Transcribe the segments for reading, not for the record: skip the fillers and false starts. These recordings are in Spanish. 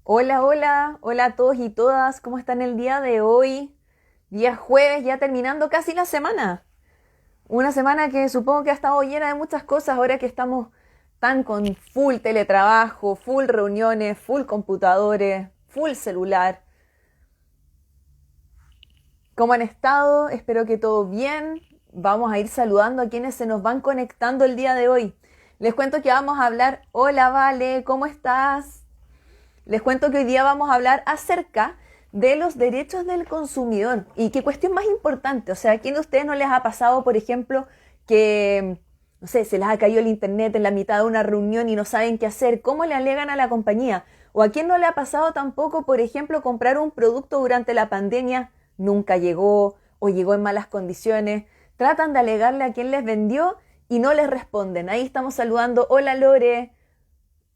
Hola, hola, hola a todos y todas, ¿cómo están el día de hoy? Día jueves, ya terminando casi la semana. Una semana que supongo que ha estado llena de muchas cosas ahora que estamos tan con full teletrabajo, full reuniones, full computadores, full celular. ¿Cómo han estado? Espero que todo bien. Vamos a ir saludando a quienes se nos van conectando el día de hoy. Les cuento que vamos a hablar. Hola, Vale, ¿cómo estás? Les cuento que hoy día vamos a hablar acerca de los derechos del consumidor. Y qué cuestión más importante. O sea, ¿a quién de ustedes no les ha pasado, por ejemplo, que, no sé, se les ha caído el internet en la mitad de una reunión y no saben qué hacer? ¿Cómo le alegan a la compañía? ¿O a quién no le ha pasado tampoco, por ejemplo, comprar un producto durante la pandemia, nunca llegó o llegó en malas condiciones? Tratan de alegarle a quien les vendió y no les responden. Ahí estamos saludando. Hola, Lore.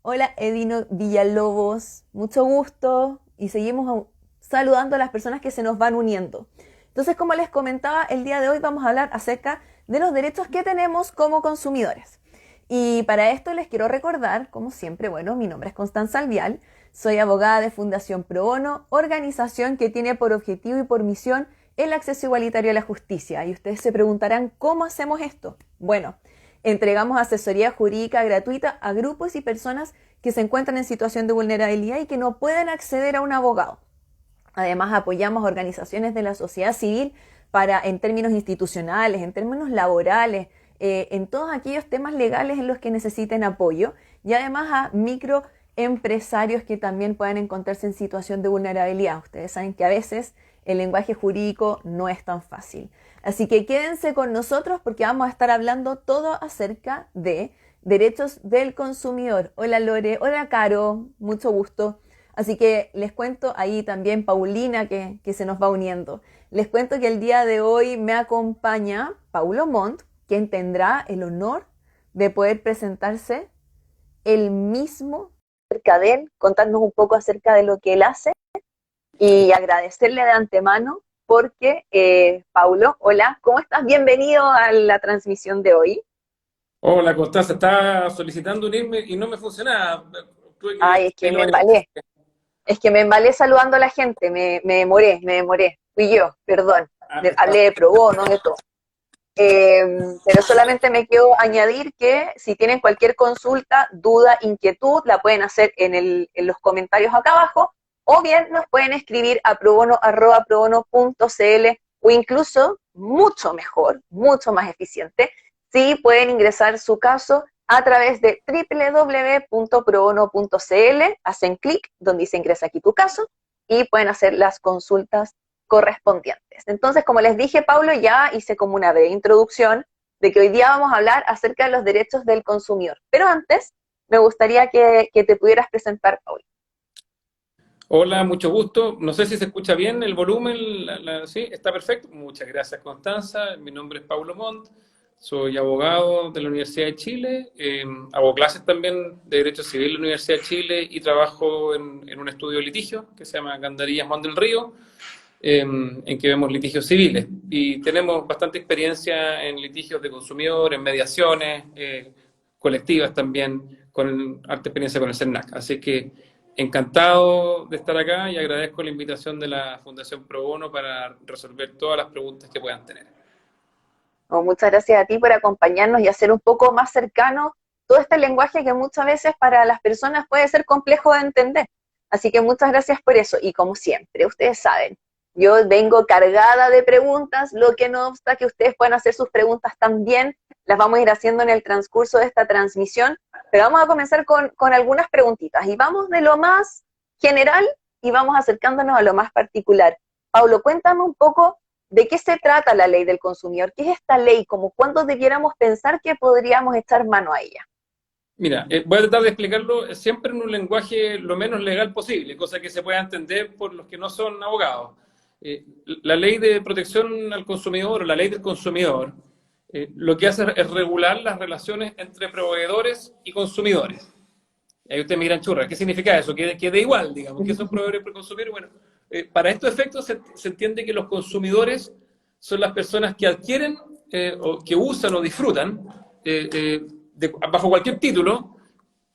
Hola Edino Villalobos, mucho gusto y seguimos saludando a las personas que se nos van uniendo. Entonces, como les comentaba, el día de hoy vamos a hablar acerca de los derechos que tenemos como consumidores. Y para esto les quiero recordar, como siempre, bueno, mi nombre es Constanza Alvial, soy abogada de Fundación Pro Bono, organización que tiene por objetivo y por misión el acceso igualitario a la justicia. Y ustedes se preguntarán, ¿cómo hacemos esto? Bueno, entregamos asesoría jurídica gratuita a grupos y personas que se encuentran en situación de vulnerabilidad y que no pueden acceder a un abogado. Además, apoyamos a organizaciones de la sociedad civil para, en términos institucionales, en términos laborales, en todos aquellos temas legales en los que necesiten apoyo, y además a microempresarios que también puedan encontrarse en situación de vulnerabilidad. Ustedes saben que a veces el lenguaje jurídico no es tan fácil. Así que quédense con nosotros porque vamos a estar hablando todo acerca de derechos del consumidor. Hola Lore, hola Caro, mucho gusto. Así que les cuento ahí también Paulina que se nos va uniendo. Les cuento que el día de hoy me acompaña Paulo Montt, quien tendrá el honor de poder presentarse él mismo acerca de él, contarnos un poco acerca de lo que él hace y agradecerle de antemano porque, Paulo, hola, ¿cómo estás? Bienvenido a la transmisión de hoy. Hola, Constanza, estaba solicitando unirme y no me funcionaba. Tuve que Ay, pedirlo varias veces. es que me embalé saludando a la gente, me demoré, fui yo, perdón, hablé de pro bono, de todo. Pero solamente me quedo añadir que si tienen cualquier consulta, duda, inquietud, la pueden hacer en los comentarios acá abajo, o bien nos pueden escribir a probono@probono.cl o incluso, mucho mejor, mucho más eficiente, si pueden ingresar su caso a través de www.probono.cl, hacen clic donde dice ingresa aquí tu caso y pueden hacer las consultas correspondientes. Entonces, como les dije, Pablo, ya hice como una breve introducción de que hoy día vamos a hablar acerca de los derechos del consumidor. Pero antes, me gustaría que te pudieras presentar, Pablo. Hola, mucho gusto. No sé si se escucha bien el volumen. Sí, está perfecto. Muchas gracias, Constanza. Mi nombre es Paulo Montt. Soy abogado de la Universidad de Chile. Hago clases también de Derecho Civil en la Universidad de Chile y trabajo en un estudio de litigio que se llama Gandarillas Juan del Río, en que vemos litigios civiles. Y tenemos bastante experiencia en litigios de consumidor, en mediaciones colectivas también, con harta experiencia con el CERNAC. Así que encantado de estar acá y agradezco la invitación de la Fundación Pro Bono para resolver todas las preguntas que puedan tener. Oh, muchas gracias a ti por acompañarnos y hacer un poco más cercano todo este lenguaje que muchas veces para las personas puede ser complejo de entender. Así que muchas gracias por eso. Y como siempre, ustedes saben, yo vengo cargada de preguntas, lo que no obsta que ustedes puedan hacer sus preguntas también, las vamos a ir haciendo en el transcurso de esta transmisión, pero vamos a comenzar con algunas preguntitas y vamos de lo más general y vamos acercándonos a lo más particular. Paulo, cuéntame un poco ¿de qué se trata la ley del consumidor? ¿Qué es esta ley? ¿Cómo cuándo debiéramos pensar que podríamos echar mano a ella? Mira, voy a tratar de explicarlo siempre en un lenguaje lo menos legal posible, cosa que se pueda entender por los que no son abogados. La ley de protección al consumidor o la ley del consumidor lo que hace es regular las relaciones entre proveedores y consumidores. Y ahí ustedes me dirán, churra, ¿qué significa eso? Que da igual, digamos, que son proveedores y consumidores. Bueno, para estos efectos se entiende que los consumidores son las personas que adquieren o que usan o disfrutan bajo cualquier título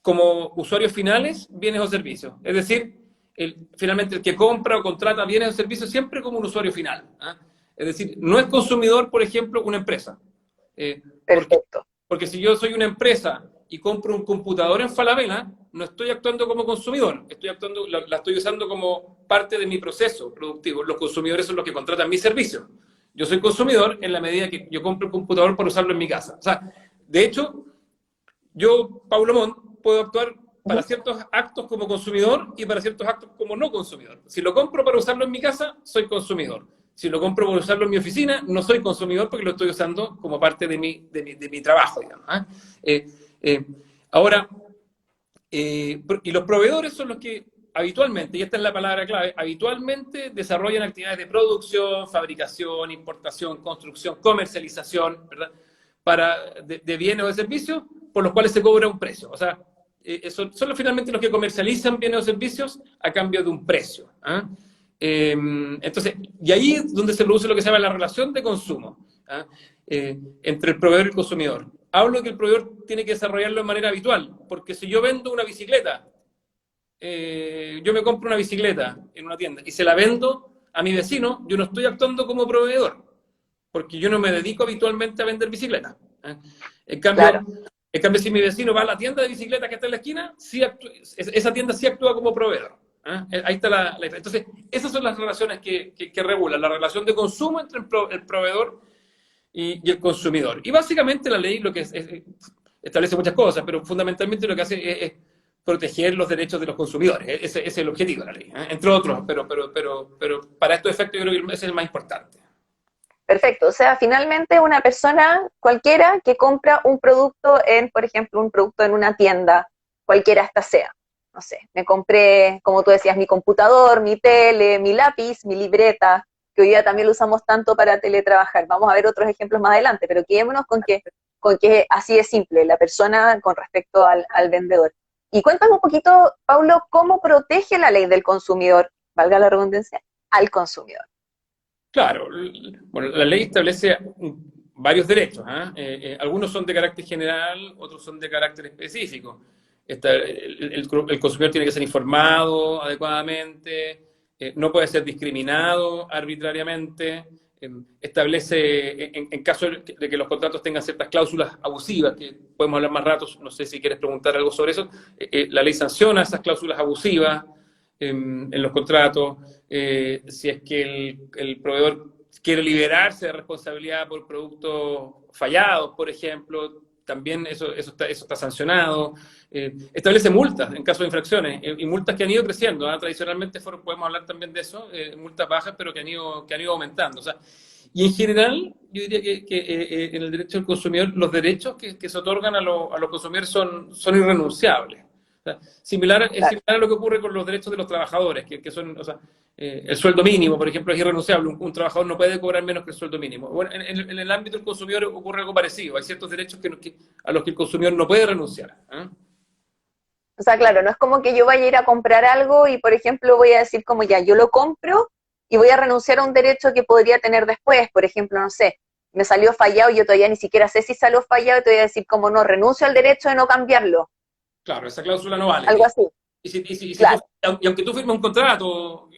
como usuarios finales, bienes o servicios. Es decir, finalmente el que compra o contrata bienes o servicios siempre como un usuario final. ¿Ah? Es decir, no es consumidor, por ejemplo, una empresa. Porque, Perfecto. porque si yo soy una empresa y compro un computador en Falabella, no estoy actuando como consumidor, estoy actuando, la estoy usando como parte de mi proceso productivo. Los consumidores son los que contratan mis servicios. Yo soy consumidor en la medida que yo compro un computador para usarlo en mi casa. O sea, de hecho, yo, Paulo Montt, puedo actuar para ciertos actos como consumidor y para ciertos actos como no consumidor. Si lo compro para usarlo en mi casa, soy consumidor. Si lo compro para usarlo en mi oficina, no soy consumidor porque lo estoy usando como parte de mi trabajo, digamos. ¿Eh? Eh, ahora, y los proveedores son los que habitualmente, y esta es la palabra clave, habitualmente desarrollan actividades de producción, fabricación, importación, construcción, comercialización, ¿verdad? De bienes o de servicios por los cuales se cobra un precio. O sea, son finalmente los que comercializan bienes o servicios a cambio de un precio. ¿Ah? Entonces, y ahí es donde se produce lo que se llama la relación de consumo. ¿Ah? Entre el proveedor y el consumidor. Hablo que el proveedor tiene que desarrollarlo de manera habitual, porque si yo vendo una bicicleta, yo me compro una bicicleta en una tienda y se la vendo a mi vecino, yo no estoy actuando como proveedor, porque yo no me dedico habitualmente a vender bicicletas. ¿Eh? En cambio, Claro. en cambio, si mi vecino va a la tienda de bicicletas que está en la esquina, esa tienda sí actúa como proveedor. Ahí está Entonces, esas son las relaciones que regulan, la relación de consumo entre el proveedor y el consumidor. Y básicamente la ley lo que establece muchas cosas, pero fundamentalmente lo que hace es proteger los derechos de los consumidores. Ese es el objetivo de la ley, entre otros, pero para estos efectos yo creo que ese es el más importante. Perfecto. O sea, finalmente una persona cualquiera que compra un producto por ejemplo, un producto en una tienda, cualquiera esta sea. No sé, me compré, como tú decías, mi computador, mi tele, mi lápiz, mi libreta, que hoy día también lo usamos tanto para teletrabajar. Vamos a ver otros ejemplos más adelante, pero quedémonos con que así es simple, la persona con respecto al vendedor. Y cuéntame un poquito, Paulo, ¿cómo protege la ley del consumidor, valga la redundancia, al consumidor? Claro, bueno, la ley establece varios derechos. Algunos son de carácter general, otros son de carácter específico. El consumidor tiene que ser informado adecuadamente, no puede ser discriminado arbitrariamente, establece, en caso de que los contratos tengan ciertas cláusulas abusivas, que podemos hablar más ratos, no sé si quieres preguntar algo sobre eso, la ley sanciona esas cláusulas abusivas en los contratos, si es que el proveedor quiere liberarse de responsabilidad por productos fallados, por ejemplo, también eso está sancionado. Establece multas en caso de infracciones, y multas que han ido creciendo. Tradicionalmente podemos hablar también de eso, multas bajas, pero que han ido aumentando. O sea, y en general, yo diría que en el derecho del consumidor, los derechos que se otorgan a los consumidores son irrenunciables. O sea, es similar a lo que ocurre con los derechos de los trabajadores, que son, o sea, el sueldo mínimo, por ejemplo, es irrenunciable. Un trabajador no puede cobrar menos que el sueldo mínimo. Bueno, en el ámbito del consumidor ocurre algo parecido. Hay ciertos derechos a los que el consumidor no puede renunciar. O sea, claro, no es como que yo vaya a ir a comprar algo y, por ejemplo, voy a decir como ya, yo lo compro y voy a renunciar a un derecho que podría tener después. Por ejemplo, no sé, me salió fallado y yo todavía ni siquiera sé si salió fallado y te voy a decir como no, renuncio al derecho de no cambiarlo. Claro, esa cláusula no vale. Algo así. Y aunque tú firmes un contrato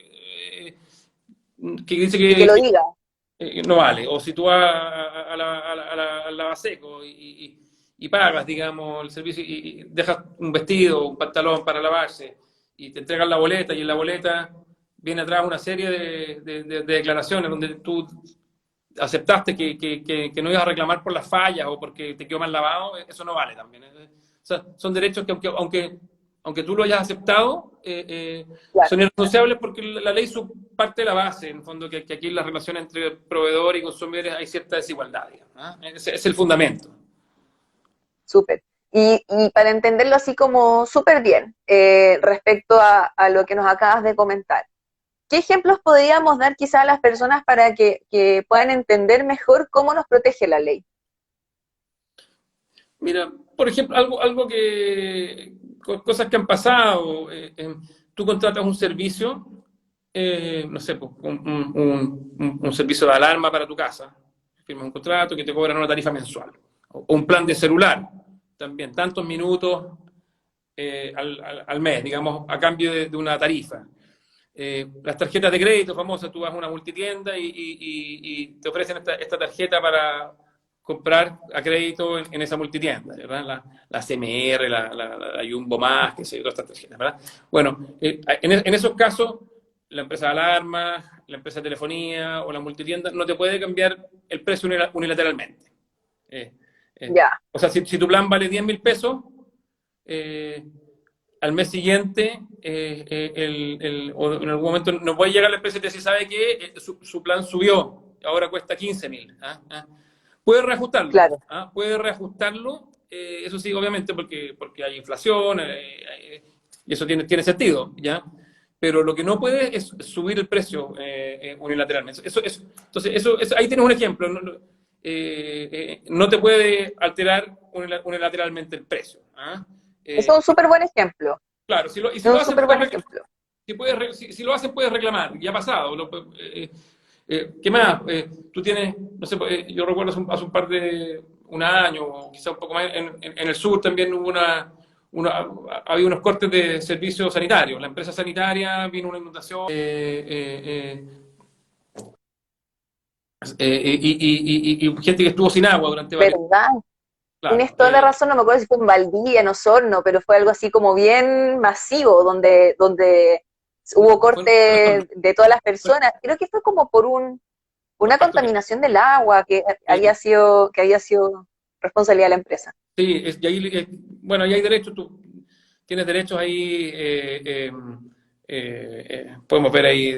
que dice Y que lo diga. no vale, o si tú vas al lavaseco y pagas, digamos, el servicio y dejas un vestido, un pantalón para lavarse y te entregan la boleta y en la boleta viene atrás una serie de declaraciones donde tú aceptaste que no ibas a reclamar por las fallas o porque te quedó mal lavado, eso no vale también. O sea, son derechos que aunque tú lo hayas aceptado, Claro. son irrenunciables porque la ley parte de la base, en el fondo, que aquí en las relaciones entre proveedor y consumidores hay cierta desigualdad, digamos, ¿eh? Ese es el fundamento. Súper. Y para entenderlo así como súper bien, respecto a lo que nos acabas de comentar, ¿qué ejemplos podríamos dar quizá a las personas para que puedan entender mejor cómo nos protege la ley? Mira, por ejemplo, cosas que han pasado, tú contratas un servicio, no sé, pues, un servicio de alarma para tu casa, firmas un contrato que te cobran una tarifa mensual, o un plan de celular, también, tantos minutos al mes, digamos, a cambio de una tarifa. Las tarjetas de crédito famosas, tú vas a una multitienda y te ofrecen esta tarjeta para comprar a crédito en esa multitienda, ¿verdad? La CMR, la Jumbo Más, que sé yo, todas estas tarjetas, ¿verdad? Bueno, en esos casos, la empresa de alarmas, la empresa de telefonía o la multitienda no te puede cambiar el precio unilateralmente. Eh, Ya, o sea, si tu plan vale 10.000 pesos, eh, al mes siguiente, o en algún momento no puede llegar la empresa y te dice, ¿sabe qué? Su plan subió, ahora cuesta 15.000. Puede reajustarlo, claro. puede reajustarlo, eso sí, obviamente, porque hay inflación, y eso tiene sentido, ¿ya? Pero lo que no puede es subir el precio unilateralmente. Ahí tienes un ejemplo. No te puede alterar unilateralmente el precio. Eso es un súper buen ejemplo. Claro, y si Es lo un hacen, súper buen ejemplo. si lo hacen, puedes reclamar. Ya ha pasado. ¿Qué más? Tú tienes, no sé, yo recuerdo hace un par de, un año, o quizá un poco más, en el sur también hubo había unos cortes de servicios sanitarios. La empresa sanitaria vino una inundación, y gente que estuvo sin agua durante varios. ¿Verdad? Claro, Tienes toda la razón, no me acuerdo si fue en Valdivia, en Osorno, pero fue algo así como bien masivo, donde hubo fue corte de todas las personas. Creo que fue como por una acto. contaminación del agua que había sido responsabilidad de la empresa. Sí, y ahí, bueno, ahí hay derechos, tú tienes derechos ahí, podemos ver ahí,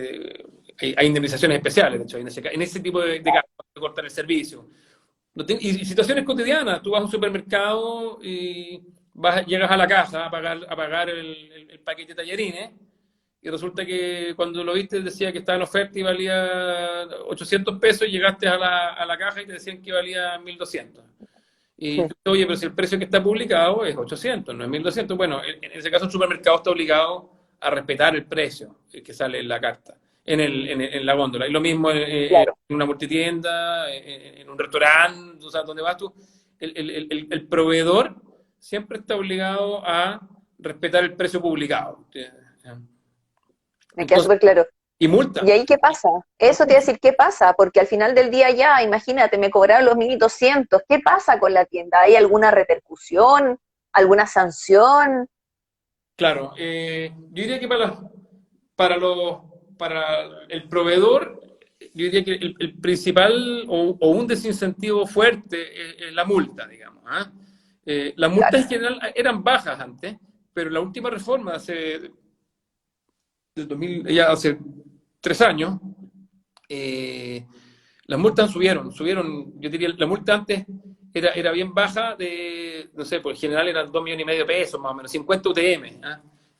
hay indemnizaciones especiales, de hecho, en ese tipo de casos, te cortan el servicio. Y situaciones cotidianas, tú vas a un supermercado y llegas a la caja a pagar el paquete de tallarines, y resulta que cuando lo viste decía que estaba en oferta y valía 800 pesos, y llegaste a la caja y te decían que valía 1.200. Y Sí. tú, oye, pero si el precio que está publicado es 800, no es 1.200. Bueno, en ese caso el supermercado está obligado a respetar el precio que sale en la carta, en la góndola. Y lo mismo Claro. en una multitienda, en un restaurante, o sea, donde vas tú, el proveedor siempre está obligado a respetar el precio publicado. Me queda Entonces, súper claro. y multa. ¿Y ahí qué pasa? Eso te iba a decir, ¿qué pasa? Porque al final del día ya, imagínate, me cobraron los 1.200. ¿Qué pasa con la tienda? ¿Hay alguna repercusión? ¿Alguna sanción? Claro, yo diría que para, los, para el proveedor, yo diría que el principal o un desincentivo fuerte es la multa, digamos. Las Claro. multas en general eran bajas antes, pero la última reforma del 2000, ya hace 3 años, las multas subieron, yo diría, la multa antes era bien baja, no sé, por general eran 2,5 millones de pesos, más o menos, 50 UTM.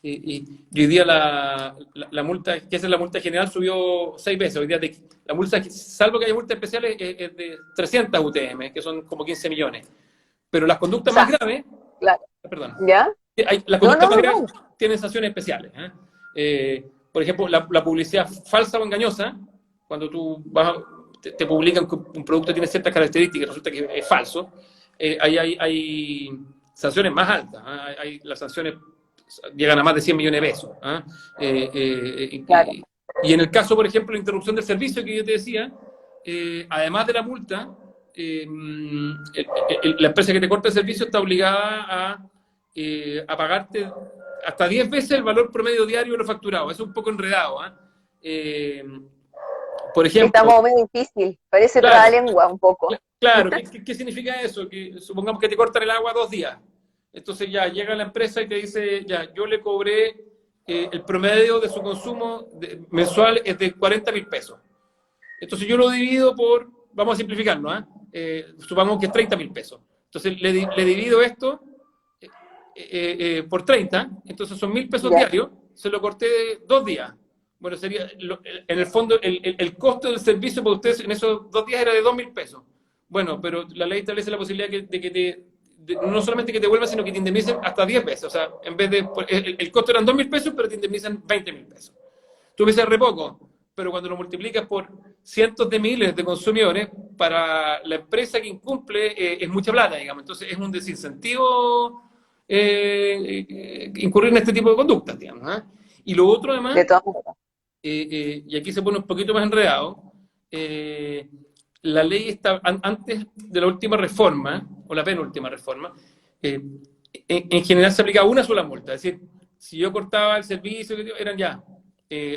Y hoy día la multa, que esa es la multa general, subió 6 veces. Hoy día la multa, salvo que haya multas especiales, es de 300 UTM, que son como 15 millones. Pero las O conductas más sea, graves, claro. perdón, ¿Ya? las No, conductas no, más graves no. tienen sanciones especiales. Por ejemplo, la publicidad falsa o engañosa, cuando tú te publican que un producto tiene ciertas características y resulta que es falso, ahí hay sanciones más altas. Las sanciones llegan a más de 100 millones de pesos. Claro. Y en el caso, por ejemplo, de interrupción del servicio que yo te decía, además de la multa, la empresa que te corta el servicio está obligada a pagarte hasta 10 veces el valor promedio diario de lo facturado. Eso es un poco enredado. Por Está ejemplo, como medio difícil. Parece claro, lengua un poco. claro, ¿qué significa eso? Que supongamos que te cortan el agua 2 días. Entonces ya llega la empresa y te dice, ya, yo le cobré, el promedio de su consumo mensual es de 40.000 pesos. Entonces yo lo divido vamos a simplificarlo, supongamos que es 30.000 pesos. Entonces le divido esto por 30, entonces son 1.000 pesos Ya. diarios, se lo corté 2 días. Bueno, sería, en el fondo, el costo del servicio para ustedes en esos 2 días era de 2.000 pesos. Bueno, pero la ley establece la posibilidad de que no solamente que te vuelvan, sino que te indemnicen hasta 10 veces. O sea, en vez de, el costo eran 2.000 pesos, pero te indemnizan 20.000 pesos. Tú me dices re poco, pero cuando lo multiplicas por cientos de miles de consumidores, para la empresa que incumple es mucha plata, digamos. Entonces es un desincentivo incurrir en este tipo de conductas, digamos. Y lo otro, además, De todas maneras. y aquí se pone un poquito más enredado, la ley está, antes de la última reforma, o la penúltima reforma, en general se aplicaba una sola multa, es decir, si yo cortaba el servicio, eran ya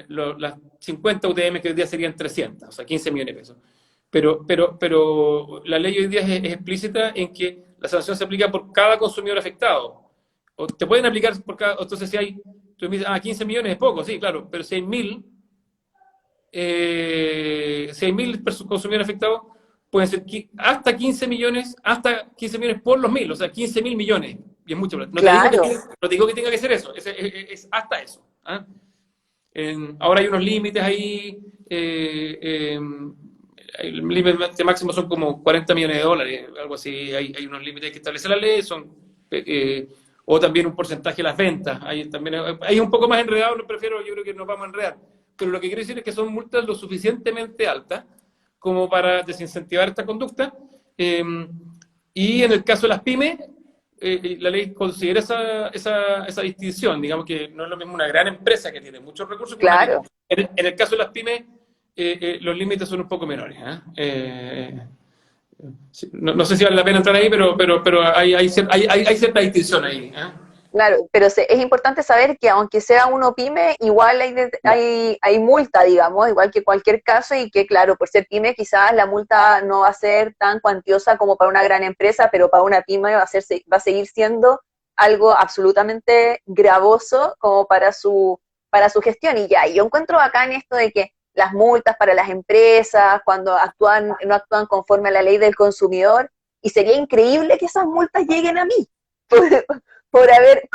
las 50 UTM que hoy día serían 300, o sea, 15 millones de pesos. Pero la ley hoy día es explícita en que la sanción se aplica por cada consumidor afectado. O te pueden aplicar por cada, entonces si hay, tú me dices, 15 millones es poco, sí, claro, pero si hay 1000, si hay 1000 consumidores afectados, pueden ser hasta 15 millones por los 1000, o sea, 15.000 millones, y es mucho. No Claro, te digo que tenga que ser eso, es hasta eso. ¿Ah? Ahora hay unos límites ahí, el límite máximo son como 40 millones de dólares, algo así, hay unos límites que establece la ley, o también un porcentaje de las ventas, hay un poco más enredado, yo creo que nos vamos a enredar, pero lo que quiero decir es que son multas lo suficientemente altas como para desincentivar esta conducta, y en el caso de las pymes, la ley considera esa distinción, digamos que no es lo mismo una gran empresa que tiene muchos recursos que una claro. pyme. En el caso de las pymes, los límites son un poco menores. Sí, no sé si vale la pena entrar ahí, pero hay cierta distinción ahí. Claro, pero es importante saber que aunque sea uno pyme, igual hay multa, digamos, igual que cualquier caso, y que claro, por ser pyme quizás la multa no va a ser tan cuantiosa como para una gran empresa, pero para una pyme va a seguir siendo algo absolutamente gravoso como para su gestión. Y ya, yo encuentro acá en esto de que las multas para las empresas, cuando no actúan conforme a la ley del consumidor, y sería increíble que esas multas lleguen a mí. Por haber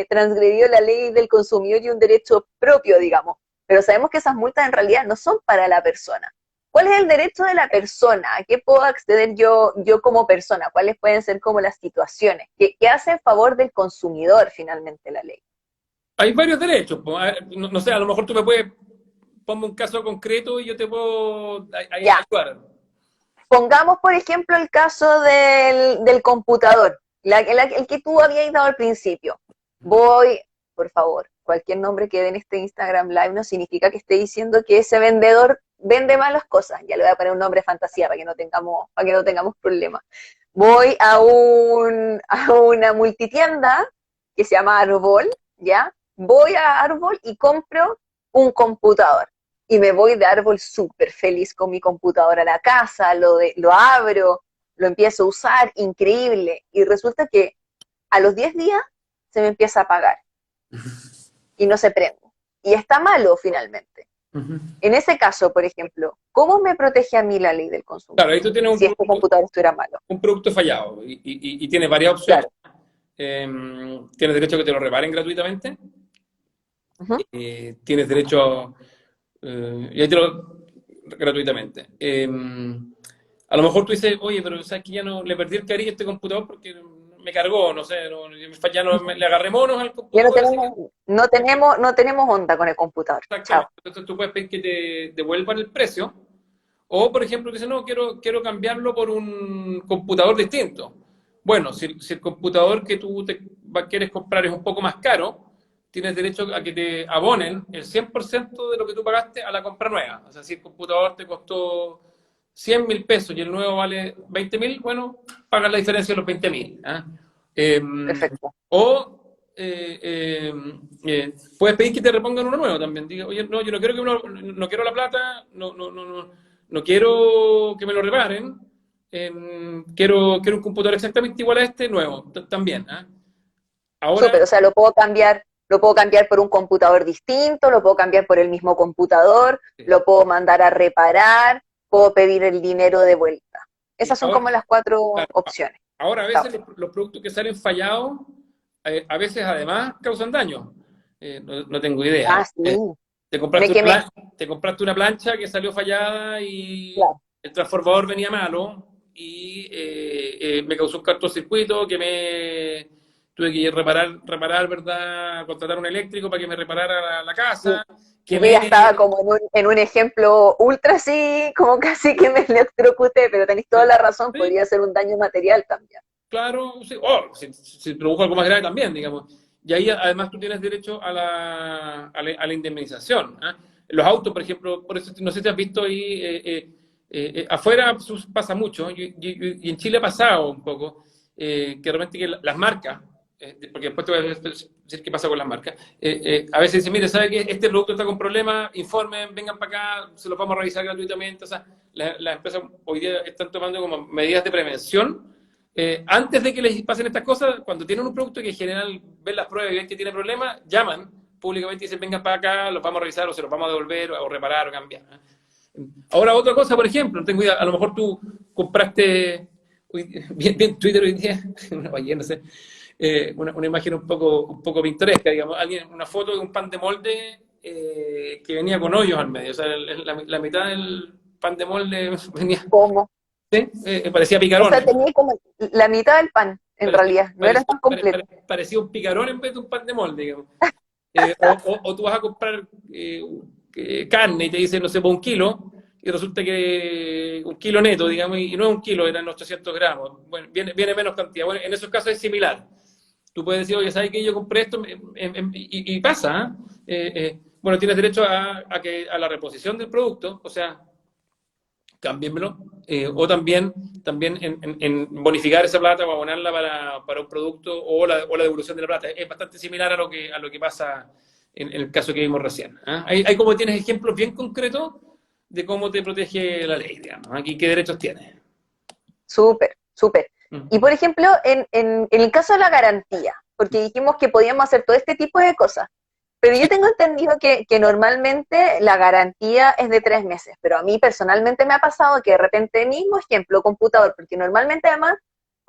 transgredido la ley del consumidor y un derecho propio, digamos. Pero sabemos que esas multas en realidad no son para la persona. ¿Cuál es el derecho de la persona? ¿A qué puedo acceder yo como persona? ¿Cuáles pueden ser como las situaciones? ¿Qué hace en favor del consumidor finalmente la ley? Hay varios derechos. No sé, a lo mejor tú me puedes, ponme un caso concreto y yo te puedo Ya, ayudar. pongamos por ejemplo el caso del computador, el que tú habías dado al principio. Por favor, cualquier nombre que dé en este Instagram Live no significa que esté diciendo que ese vendedor vende malas cosas. Ya le voy a poner un nombre de fantasía para que no tengamos problemas. Voy a una multitienda que se llama Arbol, ¿ya? Voy a Arbol y compro un computador. Y me voy de Árbol súper feliz con mi computador a la casa, lo abro, lo empiezo a usar, increíble. Y resulta que a los 10 días se me empieza a apagar y no se prende. Y está malo finalmente. En ese caso, por ejemplo, ¿cómo me protege a mí la ley del consumo? Claro, ahí tú tienes Si este computador estuviera malo. un producto fallado y tienes varias opciones. Claro. Tienes derecho a que te lo reparen gratuitamente. Uh-huh. Tienes derecho y ahí te lo gratuitamente. A lo mejor tú dices, oye, pero sabes que ya no le perdí el cariño a este computador porque me cargó, no sé, ya no le agarré monos al Ya computador. no tenemos onda con el computador. Chao. Exactamente. Entonces tú puedes pedir que te devuelvan el precio. O, por ejemplo, dices, no, quiero cambiarlo por un computador distinto. Bueno, si el computador que tú quieres comprar es un poco más caro, tienes derecho a que te abonen el 100% de lo que tú pagaste a la compra nueva. O sea, si el computador te costó 100.000 pesos y el nuevo vale 20.000, bueno, pagas la diferencia de los 20.000. Perfecto. O puedes pedir que te repongan uno nuevo también. Diga, oye, no, yo no quiero no quiero la plata, no quiero que me lo reparen. Quiero un computador exactamente igual a este nuevo también. Ahora, Súper, o sea, lo puedo cambiar por un computador distinto, lo puedo cambiar por el mismo computador, lo puedo mandar a reparar, puedo pedir el dinero de vuelta. Esas son como las 4 claro, opciones. ahora a veces los productos que salen fallados, a veces además causan daño. No tengo idea. Ah, sí, Te me compraste una quemé. te compraste una plancha que salió fallada y Claro. el transformador venía malo y me causó un cortocircuito que tuve que reparar, ¿verdad? Contratar un eléctrico para que me reparara la casa. Yo ya estaba como en un ejemplo ultra así, como casi que me electrocuté, pero tenéis toda la razón, Sí, podría ser un daño material también. claro, sí. Se produjo algo más grave también, digamos. Y ahí además tú tienes derecho a la indemnización. ¿Ah? Los autos, por ejemplo, por eso no sé si has visto ahí, afuera pasa mucho, y en Chile ha pasado un poco, que de repente que las marcas, porque después te voy a decir qué pasa con las marcas, a veces dicen, mire, ¿sabe qué? Este producto está con problemas, informen, vengan para acá, se los vamos a revisar gratuitamente. O sea, las empresas hoy día están tomando como medidas de prevención antes de que les pasen estas cosas. Cuando tienen un producto que en general ven las pruebas y ven que tiene problemas, llaman públicamente y dicen, vengan para acá, los vamos a revisar o se los vamos a devolver o reparar o cambiar. Ahora, otra cosa, por ejemplo, no tengo idea, a lo mejor tú compraste, bien Twitter hoy día, no sé, una imagen un poco pintoresca, digamos, una foto de un pan de molde que venía con hoyos al medio, o sea, la mitad del pan de molde venía, ¿Cómo? ¿sí? Parecía O sea, picarones. tenía como la mitad del pan, en Parecía, realidad, no era parecía, tan completo. parecía un picarón en vez de un pan de molde, digamos. O tú vas a comprar carne y te dicen, no sé, por 1 kilo, y resulta que 1 kilo neto, digamos, y no es 1 kilo, eran 800 gramos. Bueno, viene menos cantidad. Bueno, en esos casos es similar. Tú puedes decir, oye, ¿sabes qué? Yo compré esto, y pasa. Bueno, tienes derecho a la reposición del producto, o sea, cámbienmelo, o también en bonificar esa plata o abonarla para un producto o la devolución de la plata. Es bastante similar a lo que pasa en el caso que vimos recién. ¿Ah? Hay como tienes ejemplos bien concretos de cómo te protege la ley, digamos. Aquí, ¿qué derechos tienes? Súper, súper. Y Mm. por ejemplo, en el caso de la garantía, porque dijimos que podíamos hacer todo este tipo de cosas, pero yo tengo entendido que normalmente la garantía es de 3 meses, pero a mí personalmente me ha pasado que de repente, mismo ejemplo, computador, porque normalmente además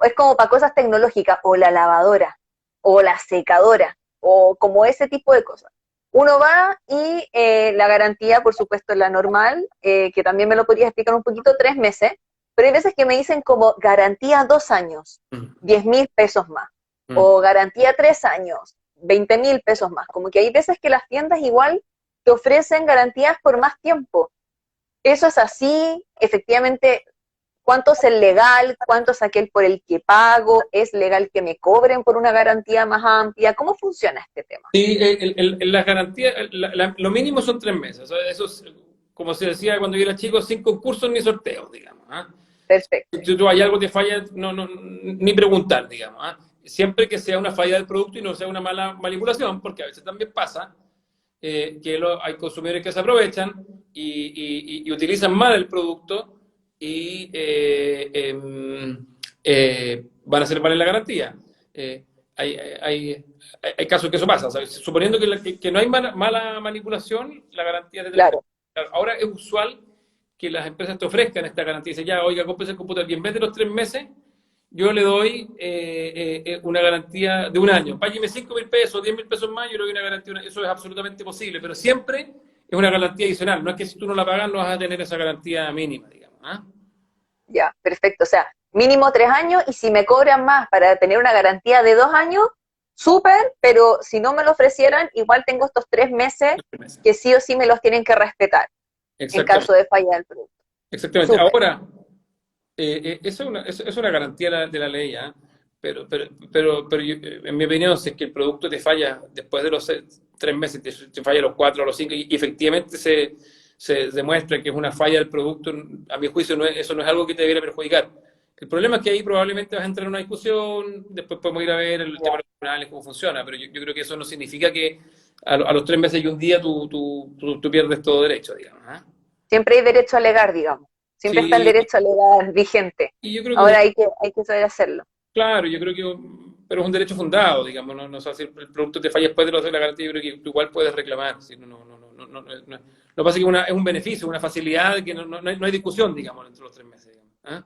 es como para cosas tecnológicas, o la lavadora, o la secadora, o como ese tipo de cosas. Uno va y la garantía, por supuesto, es la normal, que también me lo podrías explicar un poquito, 3 meses, pero hay veces que me dicen como garantía 2 años, Mm. 10.000 pesos más, Mm. o garantía 3 años, 20.000 pesos más. Como que hay veces que las tiendas igual te ofrecen garantías por más tiempo. Eso es así, efectivamente, ¿cuánto es el legal? ¿Cuánto es aquel por el que pago? ¿Es legal que me cobren por una garantía más amplia? ¿Cómo funciona este tema? Sí, las garantías, lo mínimo son 3 meses. O sea, eso es, como se decía cuando yo era chico, sin concursos ni sorteos, digamos. ¿Ah? Perfecto. Si tú hay algo que falla, no, no, ni preguntar, digamos. ¿Ah? Siempre que sea una falla del producto y no sea una mala manipulación, porque a veces también pasa que hay consumidores que se aprovechan y utilizan mal el producto y van a hacer mal en la garantía. Eh, hay, hay, hay casos que eso pasa. ¿Sabes? Suponiendo que no hay mala manipulación, la garantía es de 3 meses. Claro. Claro, ahora es usual que las empresas te ofrezcan esta garantía. Dice, ya, oiga, cómprese el computador y en vez de los 3 meses, yo le doy una garantía de 1 año. Págueme 5.000 pesos, 10.000 pesos más, yo le doy una garantía. Eso es absolutamente posible, pero siempre es una garantía adicional. No es que si tú no la pagas no vas a tener esa garantía mínima, digamos. ¿Ah? Ya, perfecto. O sea, mínimo 3 años y si me cobran más para tener una garantía de 2 años, súper, pero si no me lo ofrecieran, igual tengo estos 3 meses 3 meses. que sí o sí me los tienen que respetar en caso Exactamente. de falla del producto. Exactamente. Súper. Ahora, eso es una garantía de la ley, ¿ah? Pero en mi opinión, si es que el producto te falla después de los 3 meses, te falla a los 4 a los 5, y efectivamente se demuestra que es una falla del producto, a mi juicio eso no es algo que te debiera perjudicar. El problema es que ahí probablemente vas a entrar en una discusión, después podemos ir a ver el tema Ya. de los tribunales, cómo funciona, pero yo creo que eso no significa que a los 3 meses y un día tú pierdes todo derecho, digamos. ¿Ah? Siempre hay derecho a alegar, digamos. Siempre está el Sí, derecho a alegar vigente. y yo creo que Ahora hay que saber hacerlo. claro, yo creo que, pero es un derecho fundado, digamos, no sé si el producto te falla después de lo de la garantía, yo creo que tú igual puedes reclamar, ¿sí? Lo que pasa es que es un beneficio, una facilidad que no hay discusión, digamos, entre los 3 meses, digamos. ¿Ah?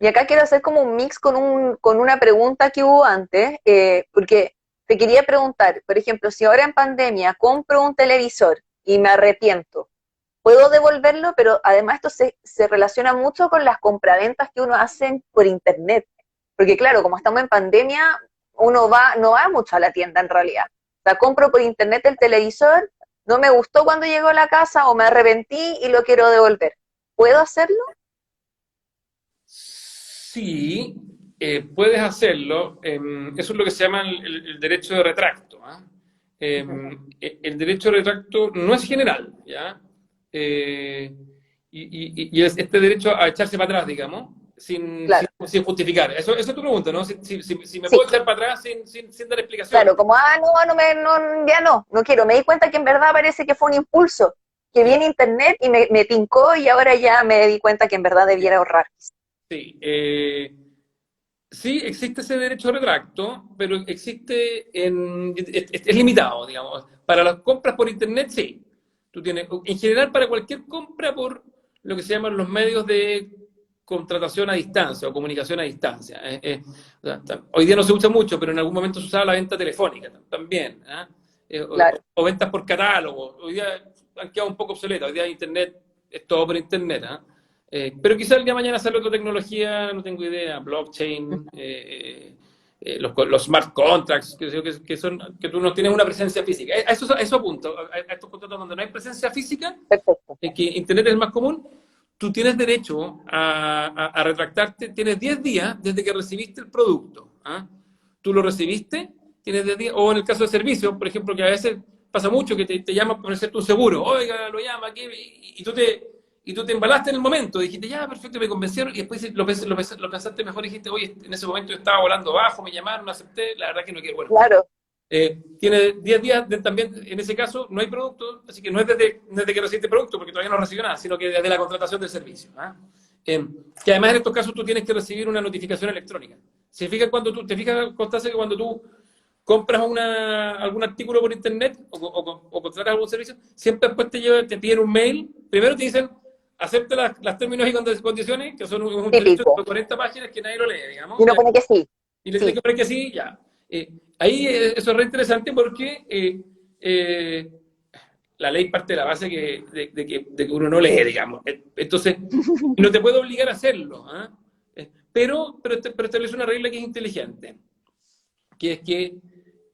Y acá quiero hacer como un mix con una pregunta que hubo antes, porque te quería preguntar, por ejemplo, si ahora en pandemia compro un televisor y me arrepiento, ¿puedo devolverlo? Pero además esto se relaciona mucho con las compraventas que uno hace por internet. Porque claro, como estamos en pandemia, uno no va mucho a la tienda en realidad. O sea, compro por internet el televisor, no me gustó cuando llegó a la casa o me arrepentí y lo quiero devolver. ¿Puedo hacerlo? Sí, puedes hacerlo. Eso es lo que se llama el derecho de retracto. ¿Ah? El derecho de retracto no es general, ¿ya? Y es este derecho a echarse para atrás, digamos, Claro, sin justificar. Eso es tu pregunta, ¿no? Si me puedo sí, echar para atrás sin dar explicaciones. claro, como, no, ya no quiero. Me di cuenta que en verdad parece que fue un impulso, que vi Sí, en internet y me tincó y ahora ya me di cuenta que en verdad debiera ahorrar. sí. Sí, existe ese derecho de retracto, pero es limitado, digamos. Para las compras por internet, sí. Tú tienes, en general, para cualquier compra por lo que se llaman los medios de contratación a distancia o comunicación a distancia. O sea, hoy día no se usa mucho, pero en algún momento se usaba la venta telefónica también. ¿Ah? Claro, O ventas por catálogo. Hoy día han quedado un poco obsoletas. Hoy día internet es todo por internet. ¿Ah? Pero quizá el día de mañana sale otra tecnología, no tengo idea, blockchain, los smart contracts, que tú no tienes una presencia física. A eso apunto, a estos contratos donde no hay presencia física, perfecto. en que Internet es el más común, tú tienes derecho a retractarte, tienes 10 días desde que recibiste el producto. ¿Ah? Tú lo recibiste, tienes 10 días, o en el caso de servicios, por ejemplo, que a veces pasa mucho que te llaman para ofrecerte un seguro, oiga, lo llama aquí, y tú te embalaste en el momento, dijiste, ya, perfecto, me convencieron, y después lo pensaste mejor y dijiste, oye, en ese momento yo estaba volando bajo, me llamaron, acepté, la verdad que no quiero. Bueno, Claro, tiene 10 días también, en ese caso, no hay producto, así que no es desde que recibiste el producto, porque todavía no recibió nada, sino que desde la contratación del servicio. ¿Ah? Que además en estos casos tú tienes que recibir una notificación electrónica. Te fijas, Constanza, que cuando tú compras algún artículo por internet o contratas algún servicio, siempre después te piden un mail, primero te dicen, acepta las términos y condiciones, que son un trecho típico. de 40 páginas que nadie lo lee, digamos, Y uno pone que sí, y le tienes sí. que poner que sí, ya. Ahí eso es re interesante porque eh, la ley parte de la base de que uno no lee, digamos. Entonces, no te puede obligar a hacerlo, ¿ah? Pero establece una regla que es inteligente, que es que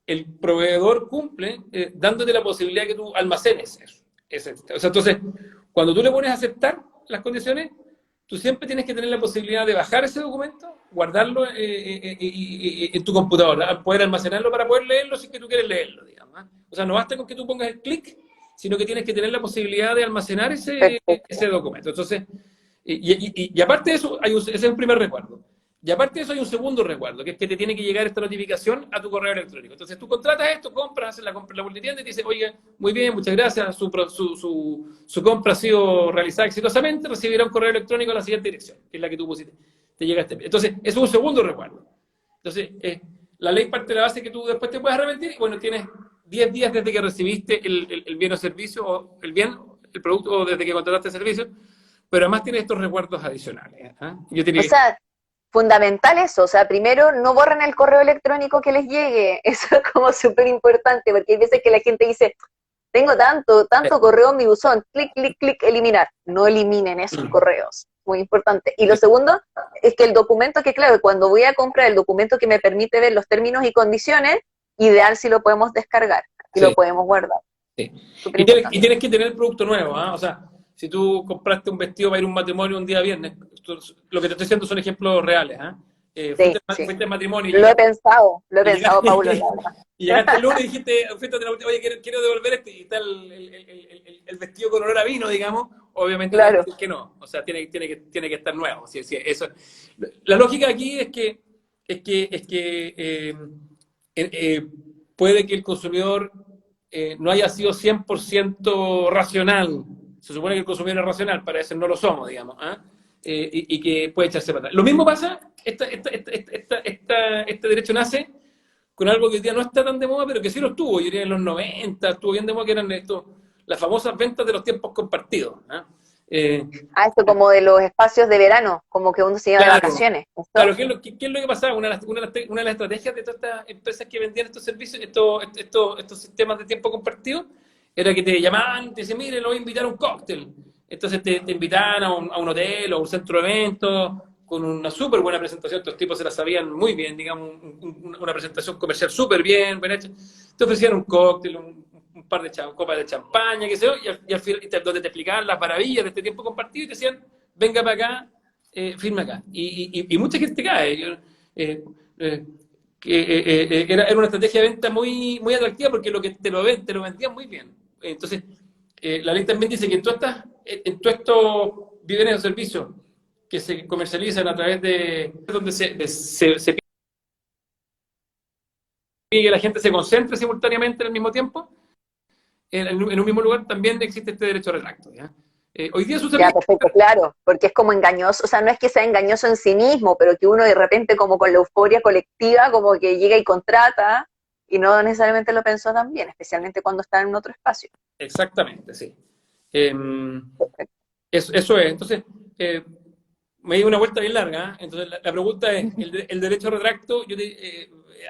el proveedor cumple dándote la posibilidad de que tú almacenes eso. O sea, entonces, cuando tú le pones a aceptar las condiciones, tú siempre tienes que tener la posibilidad de bajar ese documento, guardarlo en tu computadora, poder almacenarlo para poder leerlo si es que tú quieres leerlo, digamos. ¿Ah? O sea, no basta con que tú pongas el clic, sino que tienes que tener la posibilidad de almacenar ese Perfecto. documento. Entonces, y aparte de eso, ese es el primer recuerdo. Y aparte de eso hay un segundo recuerdo, que es que te tiene que llegar esta notificación a tu correo electrónico. Entonces tú contratas esto, compras, haces la compra en la multitienda y te dice, oye, muy bien, muchas gracias, su compra ha sido realizada exitosamente, recibirá un correo electrónico a la siguiente dirección, que es la que tú pusiste. Te llega este. Entonces, eso es un segundo recuerdo. Entonces, la ley parte de la base que tú después te puedes arrepentir y bueno, tienes 10 días desde que recibiste el bien o servicio, o el producto, o desde que contrataste el servicio, pero además tienes estos recuerdos adicionales. ¿Ah? Yo O diría que sea, fundamental eso, o sea, primero no borren el correo electrónico que les llegue, eso es como súper importante, porque hay veces que la gente dice, tengo tanto correo en mi buzón, clic, clic, clic, eliminar, no eliminen esos correos, muy importante. Y lo segundo es que el documento que, claro, cuando voy a comprar el documento que me permite ver los términos y condiciones, ideal si lo podemos descargar y lo sí. podemos guardar, Sí. súper Y importante. tienes que tener el producto nuevo, ¿ah? O sea, si tú compraste un vestido para ir a un matrimonio un día viernes, lo que te estoy diciendo son ejemplos reales, ¿ah? Sí, sí, Fuiste al matrimonio lo he y pensado, llegaste, Paulo, la verdad. y llegaste el lunes y dijiste, fuiste a oye, quiero devolver este, y tal el vestido con olor a vino, digamos, obviamente te van a Claro, decir que no, o sea, tiene que estar nuevo. Sí, sí, eso. La lógica aquí es que puede que el consumidor no haya sido 100% racional. Se supone que el consumidor es racional, para eso no lo somos, digamos. ¿Ah? Y que puede echarse para atrás. Lo mismo pasa, este derecho nace con algo que hoy día no está tan de moda, pero que sí lo estuvo. Yo diría en los 90 estuvo bien de moda, que eran las famosas ventas de los tiempos compartidos. ¿Ah? Eh, esto como de los espacios de verano, como que uno se iba de claro, vacaciones, ¿esto? claro, ¿qué es lo que pasaba? Una de las estrategias de todas estas empresas que vendían estos servicios, estos sistemas de tiempo compartido, era que te llamaban, te decían, mire, lo voy a invitar a un cóctel. Entonces te invitaban a un hotel o a un centro de eventos con una súper buena presentación. Estos tipos se la sabían muy bien, digamos, una presentación comercial súper bien, bien hecha. Te ofrecían un cóctel, un par de copas de champaña, qué sé yo, y al final, donde te explicaban las maravillas de este tiempo compartido y te decían, venga para acá, firma acá. Y mucha gente cae. Era una estrategia de venta muy, muy atractiva porque lo que te lo vendían muy bien. Entonces, la ley también dice que en todos estos bienes o servicios que se comercializan a través de donde se pide que la gente se concentre simultáneamente al mismo tiempo, en un mismo lugar, también existe este derecho a retracto. ¿Ya? Hoy día sus Ya, servicios, perfecto, claro, porque es como engañoso, o sea, no es que sea engañoso en sí mismo, pero que uno de repente como con la euforia colectiva como que llega y contrata y no necesariamente lo pensó tan bien, especialmente cuando está en otro espacio. exactamente, sí. Eh, eso es. Entonces, me di una vuelta bien larga. Entonces, la pregunta es, ¿el derecho a retracto,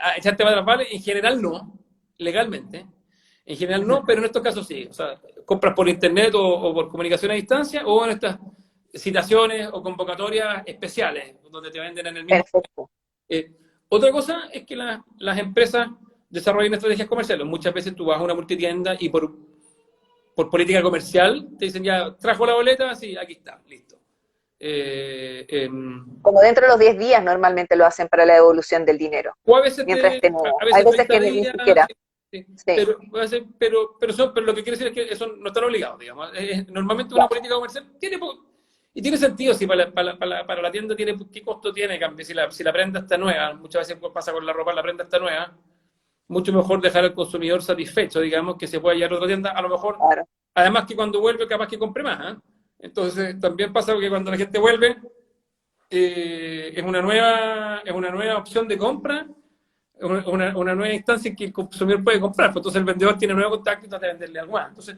a echarte para atrás, vale? En general no, legalmente. En general no, pero en estos casos sí. O sea, compras por internet o por comunicación a distancia o en estas citaciones o convocatorias especiales, donde te venden en el mismo. Perfecto. Eh, Otra cosa es que las empresas desarrollan estrategias comerciales. Muchas veces tú vas a una multitienda y por política comercial te dicen ya, trajo la boleta, sí, aquí está, listo. Eh, eh, Como dentro de los 10 días normalmente lo hacen para la devolución del dinero, o a veces, mientras esté nuevo. a Hay veces veces 30 que ni días, siquiera, sí, sí. sí, Pero lo que quiere decir es que eso no están obligados, digamos. Normalmente una ya, política comercial y tiene sentido, si para la tienda tiene, ¿qué costo tiene? Si la prenda está nueva, muchas veces pasa con la ropa, la prenda está nueva, mucho mejor dejar al consumidor satisfecho, digamos, que se pueda llevar a otra tienda, a lo mejor, claro. además que cuando vuelve capaz que compre más, ¿eh? Entonces también pasa que cuando la gente vuelve, es una nueva opción de compra, una nueva instancia en que el consumidor puede comprar, pues entonces el vendedor tiene nuevo contacto y trata de venderle algo más. Entonces,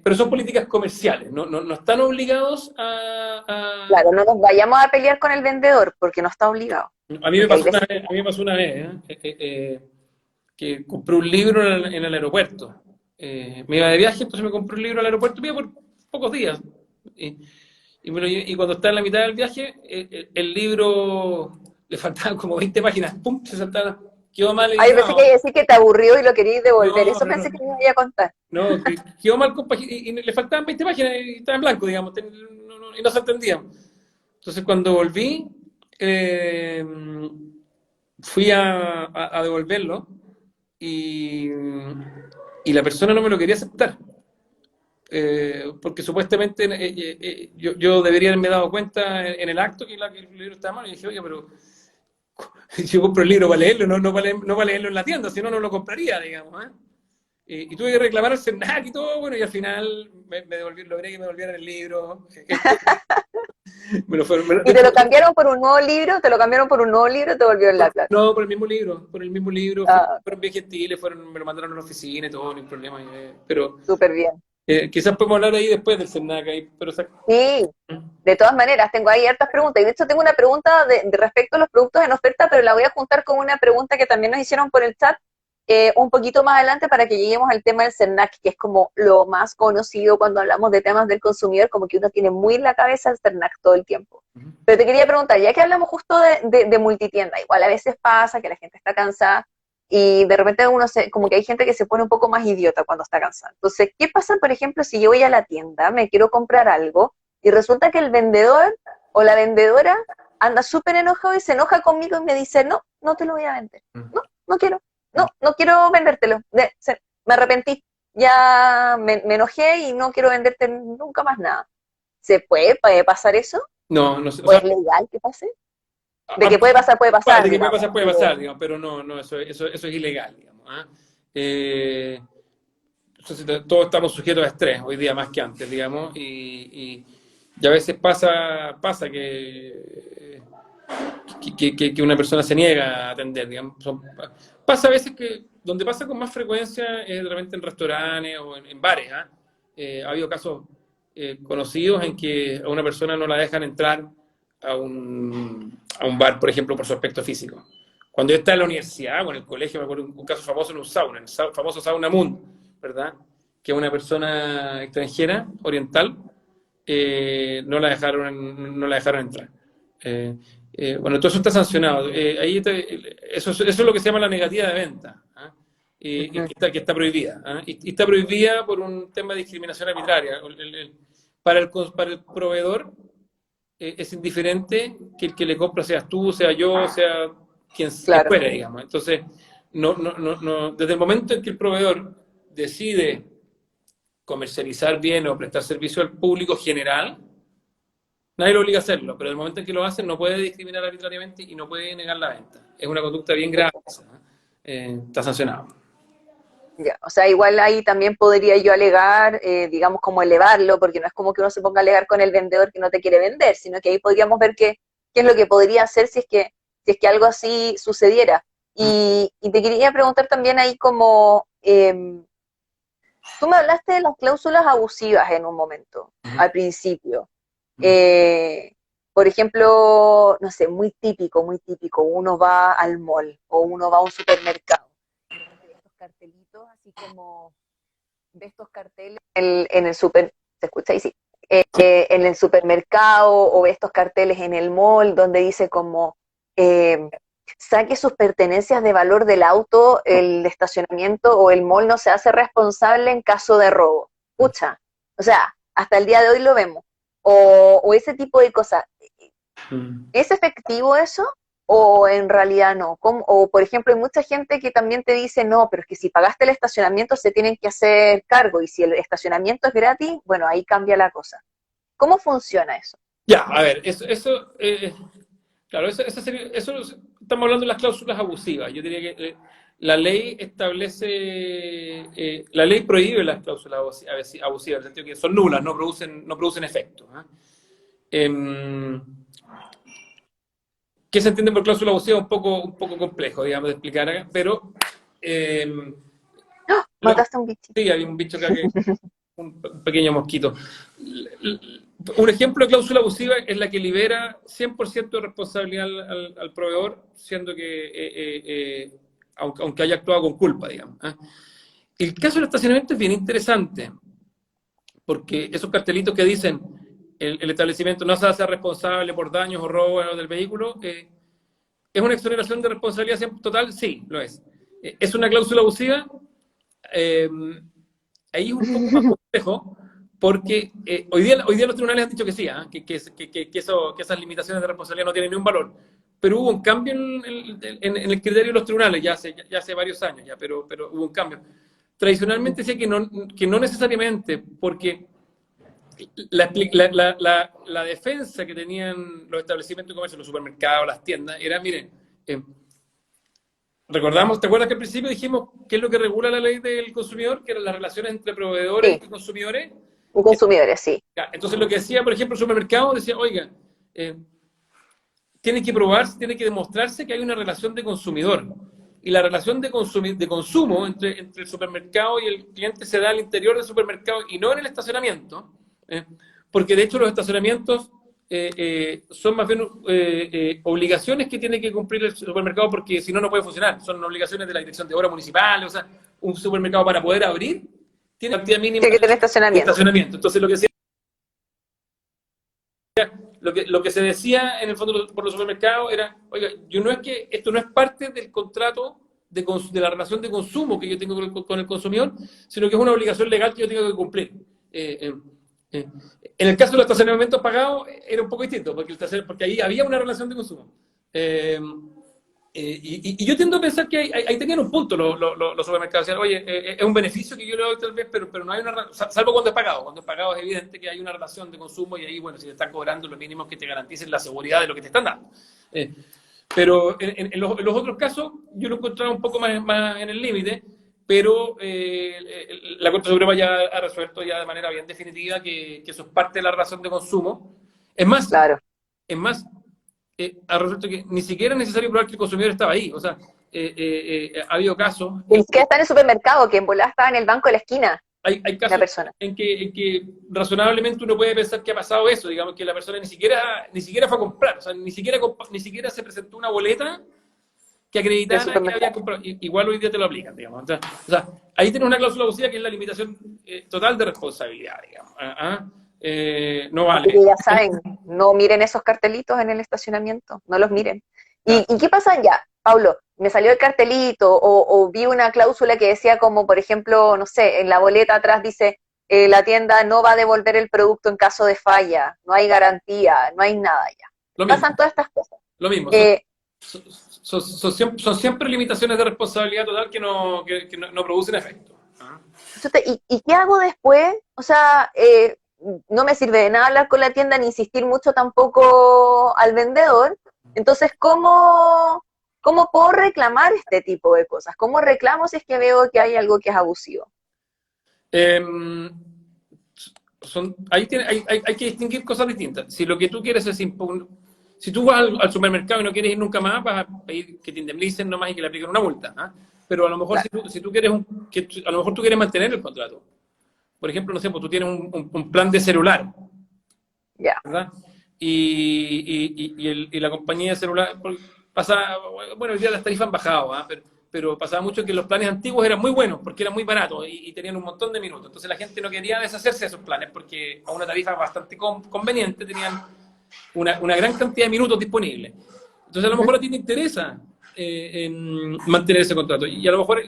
pero son políticas comerciales, no están obligados Claro, no nos vayamos a pelear con el vendedor porque no está obligado. a mí me Porque hay pasó una veces vez, a mí me pasó una vez, que compré un libro en el aeropuerto. Me iba de viaje, entonces me compré un libro al aeropuerto, me iba por pocos días. Y, y cuando estaba en la mitad del viaje, el libro le faltaban como 20 páginas, ¡pum! Se saltaba, quedó mal Ay, pensé que editado. iba a decir que te aburrió y lo querías devolver. No, Eso no, no, pensé que me iba a contar. no, quedó mal y le faltaban 20 páginas y estaba en blanco, digamos, y no se entendía. Entonces cuando volví, eh, fui a devolverlo y, y la persona no me lo quería aceptar. Porque supuestamente yo debería haberme dado cuenta en el acto que el libro estaba mal. Y dije, oye, pero yo compro el libro para leerlo, no para leerlo en la tienda, si no, no lo compraría, digamos. ¿Eh? Y tuve que reclamar al CERNAC y todo, bueno, y al final logré que me devolvieran el libro. Me lo fueron, Y te lo cambiaron por un nuevo libro, te lo cambiaron por un nuevo libro y te volvieron la plata. no, por el mismo libro, Ah, fueron bien gentiles, me lo mandaron a la oficina y todo, no hay problema. Pero súper bien. quizás podemos hablar ahí después del CERNAC, ahí, pero Sí, de todas maneras, tengo ahí hartas preguntas. Y de hecho tengo una pregunta de respecto a los productos en oferta, pero la voy a juntar con una pregunta que también nos hicieron por el chat un poquito más adelante para que lleguemos al tema del CERNAC, que es como lo más conocido cuando hablamos de temas del consumidor, como que uno tiene muy en la cabeza el CERNAC todo el tiempo. Pero te quería preguntar, ya que hablamos justo de multitienda, igual a veces pasa que la gente está cansada y de repente como que hay gente que se pone un poco más idiota cuando está cansada. Entonces, ¿qué pasa, por ejemplo, si yo voy a la tienda, me quiero comprar algo y resulta que el vendedor o la vendedora anda súper enojado y se enoja conmigo y me dice, no, no te lo voy a vender. No, no quiero. No, no quiero vendértelo. Me arrepentí. Ya me enojé y no quiero venderte nunca más nada. ¿Puede pasar eso? no, no sé, o ¿O sea, es legal que pase? De que puede pasar, de que digamos. puede pasar, digamos, pero no, eso es ilegal, digamos. ¿Ah? Entonces, todos estamos sujetos a estrés hoy día más que antes, digamos, y a veces pasa que una persona se niega a atender, digamos. Pasa a veces donde pasa con más frecuencia es de repente en restaurantes o en bares. ¿Ah? Ha habido casos conocidos en que a una persona no la dejan entrar a un bar, por ejemplo, por su aspecto físico. Cuando yo estaba en la universidad o en el colegio, me acuerdo un caso famoso en un sauna, en el famoso sauna Moon, ¿verdad? Que una persona extranjera, oriental, no la dejaron entrar. Bueno, todo eso está sancionado. Eso es lo que se llama la negativa de venta. ¿Ah? Y Ujú. que está prohibida. ¿Ah? Y está prohibida por un tema de discriminación arbitraria. Para el proveedor es indiferente que el que le compra seas tú, sea yo, sea quien Claro. fuere, digamos. Entonces, desde el momento en que el proveedor decide comercializar bien o prestar servicio al público general, nadie lo obliga a hacerlo, pero en el momento en que lo hacen no puede discriminar arbitrariamente y no puede negar la venta. Es una conducta bien grave, está sancionado. Ya, o sea, igual ahí también podría yo alegar, digamos, como elevarlo, porque no es como que uno se ponga a alegar con el vendedor que no te quiere vender, sino que ahí podríamos ver qué es lo que podría hacer si es que algo así sucediera. Y te quería preguntar también ahí como, tú me hablaste de las cláusulas abusivas en un momento, al principio. Eh, por ejemplo, no sé, muy típico, uno va al mall o uno va a un supermercado y de repente ve estos cartelitos, así como ve estos carteles en el super, ¿se escucha ahí? Sí. En el supermercado o ve estos carteles en el mall donde dice como eh, saque sus pertenencias de valor del auto, el estacionamiento o el mall no se hace responsable en caso de robo. Pucha, o sea, hasta el día de hoy lo vemos. O ese tipo de cosas. ¿Es efectivo eso? ¿O en realidad no? O, por ejemplo, hay mucha gente que también te dice, no, pero es que si pagaste el estacionamiento se tienen que hacer cargo, y si el estacionamiento es gratis, bueno, ahí cambia la cosa. ¿Cómo funciona eso? Ya, a ver, claro, estamos hablando de las cláusulas abusivas. Yo diría que la ley la ley prohíbe las cláusulas abusivas, en el sentido que son nulas, no producen efecto. ¿Qué se entiende por cláusula abusiva? Un poco complejo, digamos, de explicar acá, pero ¡Ah! Mataste a un bichito. sí, había un bicho acá un pequeño mosquito. Un ejemplo de cláusula abusiva es la que libera 100% de responsabilidad al proveedor, siendo que, aunque haya actuado con culpa, digamos. El caso del estacionamiento es bien interesante, porque esos cartelitos que dicen el establecimiento no se hace responsable por daños o robos del vehículo, ¿es una exoneración de responsabilidad total? Sí, lo es. ¿Es una cláusula abusiva? Eh, Ahí es un poco más complejo, porque hoy día los tribunales han dicho que sí, que esas limitaciones de responsabilidad no tienen ni un valor. Pero hubo un cambio en el criterio de los tribunales ya hace varios años, pero hubo un cambio. Tradicionalmente decía que no necesariamente, porque la defensa que tenían los establecimientos de comercio, los supermercados, las tiendas, era, miren, recordamos, ¿te acuerdas que al principio dijimos qué es lo que regula la ley del consumidor? Que eran las relaciones entre proveedores Sí, y consumidores. y consumidores, sí. Entonces lo que decía, por ejemplo, el supermercado decía, oiga, tiene que probarse, tiene que demostrarse que hay una relación de consumidor. Y la relación de consumo entre el supermercado y el cliente se da al interior del supermercado y no en el estacionamiento, porque de hecho los estacionamientos son más bien obligaciones que tiene que cumplir el supermercado, porque si no, no puede funcionar. Son obligaciones de la Dirección de Obras Municipales. O sea, un supermercado para poder abrir tiene una cantidad mínima Tiene que tener de estacionamiento. estacionamiento. Entonces lo que se decía en el fondo por los supermercados era, oiga, yo no es que esto no es parte del contrato de la relación de consumo que yo tengo con el consumidor, sino que es una obligación legal que yo tengo que cumplir. En el caso de los estacionamientos pagados era un poco distinto, porque ahí había una relación de consumo. Y yo tiendo a pensar que ahí tenían un punto los supermercados. Decían, oye, es un beneficio que yo le doy tal vez, pero no hay salvo cuando es pagado. Cuando es pagado es evidente que hay una relación de consumo, y ahí, bueno, si te están cobrando lo mínimo que te garanticen la seguridad de lo que te están dando. Pero en los otros casos yo lo encontraba un poco más en el límite, pero la Corte Suprema ya ha resuelto ya de manera bien definitiva que eso es parte de la relación de consumo. Es más, Claro. ha resuelto que ni siquiera es necesario probar que el consumidor estaba ahí. O sea, ha habido casos Y que está en el supermercado, que en volada estaba en el banco de la esquina, hay la casos persona. en que razonablemente uno puede pensar que ha pasado eso, digamos, que la persona ni siquiera fue a comprar, o sea, ni siquiera se presentó una boleta que Del acreditara que había supermercado. comprado. Igual hoy día te lo aplican, digamos. O sea, ahí tienes una cláusula abusiva que es la limitación total de responsabilidad, digamos. No Así vale. que ya saben, no miren esos cartelitos en el estacionamiento, no los miren. Claro. ¿Y qué pasa ya, Pablo? Me salió el cartelito o vi una cláusula que decía como, por ejemplo, no sé, en la boleta atrás dice, la tienda no va a devolver el producto en caso de falla, no hay garantía, no hay nada ya. Lo mismo, Pasan todas estas cosas. lo mismo. Eh, son siempre limitaciones de responsabilidad total que no producen efecto. ¿Ah? Chuta, ¿y qué hago después? O sea, no me sirve de nada hablar con la tienda ni insistir mucho tampoco al vendedor. Entonces, ¿cómo puedo reclamar este tipo de cosas? ¿Cómo reclamo si es que veo que hay algo que es abusivo? Em, hay que distinguir cosas distintas. Si lo que tú quieres es si tú vas al supermercado y no quieres ir nunca más, vas a pedir que te indemnicen nomás y que le apliquen una multa. ¿Ah? Pero a lo mejor Claro, si tú quieres a lo mejor tú quieres mantener el contrato. Por ejemplo, no sé, pues tú tienes un plan de celular, ya. ¿verdad? Y la compañía de celular pasaba, bueno, hoy día las tarifas han bajado, ¿ah? Pero pasaba mucho que los planes antiguos eran muy buenos porque eran muy baratos y tenían un montón de minutos. Entonces la gente no quería deshacerse de esos planes porque a una tarifa bastante conveniente tenían una gran cantidad de minutos disponibles. Entonces a lo mejor a ti te interesa en mantener ese contrato. Y a lo mejor,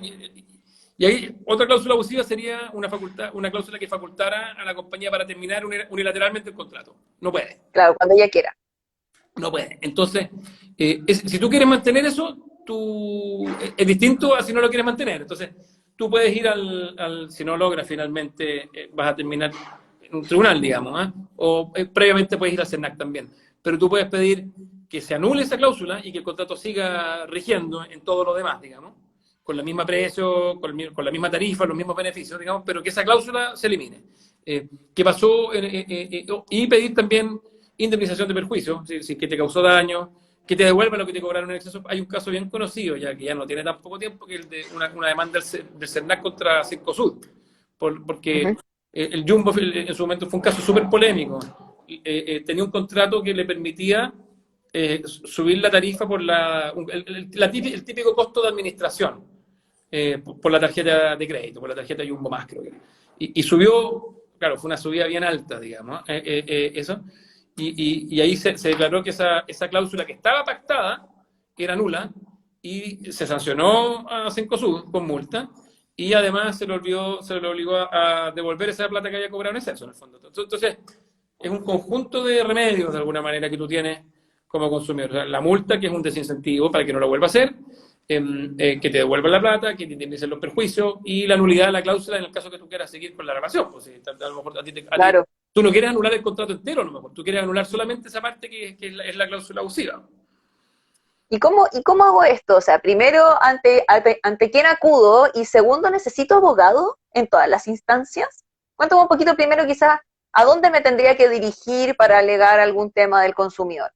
y ahí otra cláusula abusiva sería una cláusula que facultara a la compañía para terminar unilateralmente el contrato. No puede. Claro, cuando ella quiera. No puede. Entonces, si tú quieres mantener eso, es distinto a si no lo quieres mantener. Entonces, tú puedes ir si no logras finalmente, vas a terminar en un tribunal, digamos, ¿eh? O previamente puedes ir al CERNAC también. Pero tú puedes pedir que se anule esa cláusula y que el contrato siga rigiendo en todo lo demás, digamos, con el mismo precio, con la misma tarifa, los mismos beneficios, digamos, pero que esa cláusula se elimine. ¿Qué pasó? Y pedir también indemnización de perjuicio, si que te causó daño, que te devuelva lo que te cobraron en exceso. Hay un caso bien conocido, ya que ya no tiene tan poco tiempo, que es de una demanda del CERNAC contra Cencosud, porque Ujú. el Jumbo en su momento fue un caso súper polémico. Tenía un contrato que le permitía subir la tarifa por el típico costo de administración, por la tarjeta de crédito, por la tarjeta Jumbo Más, creo que. Y subió, claro, fue una subida bien alta, digamos, eso. Y ahí se declaró que esa cláusula que estaba pactada era nula y se sancionó a Cencosud con multa y además se le obligó a devolver esa plata que había cobrado en exceso, en el fondo. Entonces, es un conjunto de remedios, de alguna manera, que tú tienes como consumidor. O sea, la multa, que es un desincentivo para que no lo vuelva a hacer, que te devuelvan la plata, que te indemnicen los perjuicios, y la nulidad de la cláusula en el caso que tú quieras seguir con la relación. Pues, si a lo mejor Claro. tú no quieres anular el contrato entero, a lo mejor tú quieres anular solamente esa parte que es la cláusula abusiva. ¿Y cómo hago esto? O sea, primero, ¿ante quién acudo? Y segundo, ¿necesito abogado en todas las instancias? Cuéntame un poquito primero quizás a dónde me tendría que dirigir para alegar algún tema del consumidor.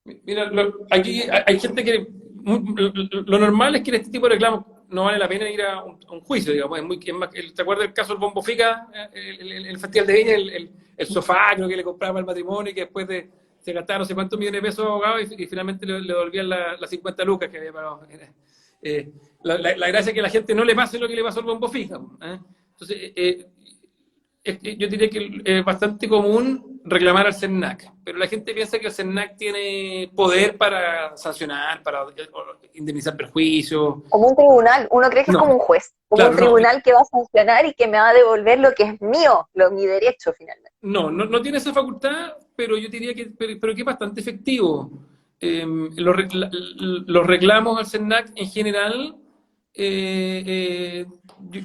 Mira, aquí hay gente que lo normal es que en este tipo de reclamos no vale la pena ir a un juicio, digamos. ¿Te acuerdas del caso del Bombo Fica, el Festival de Viña, el sofá creo que le compraba el matrimonio y que después se gastaba no sé cuántos millones de pesos abogado y finalmente le devolvían las 50 lucas que había pagado? La gracia es que a la gente no le pase lo que le pasó al Bombo Fica. Entonces, yo diría que es bastante común reclamar al CERNAC, pero la gente piensa que el CERNAC tiene poder para sancionar, para indemnizar perjuicios. Como un tribunal, uno cree que es No, como un juez, como un claro, no, tribunal que va a sancionar y que me va a devolver lo que es mío, mi derecho finalmente. no tiene esa facultad, pero yo diría pero que es bastante efectivo. Los reclamos al CERNAC en general, yo he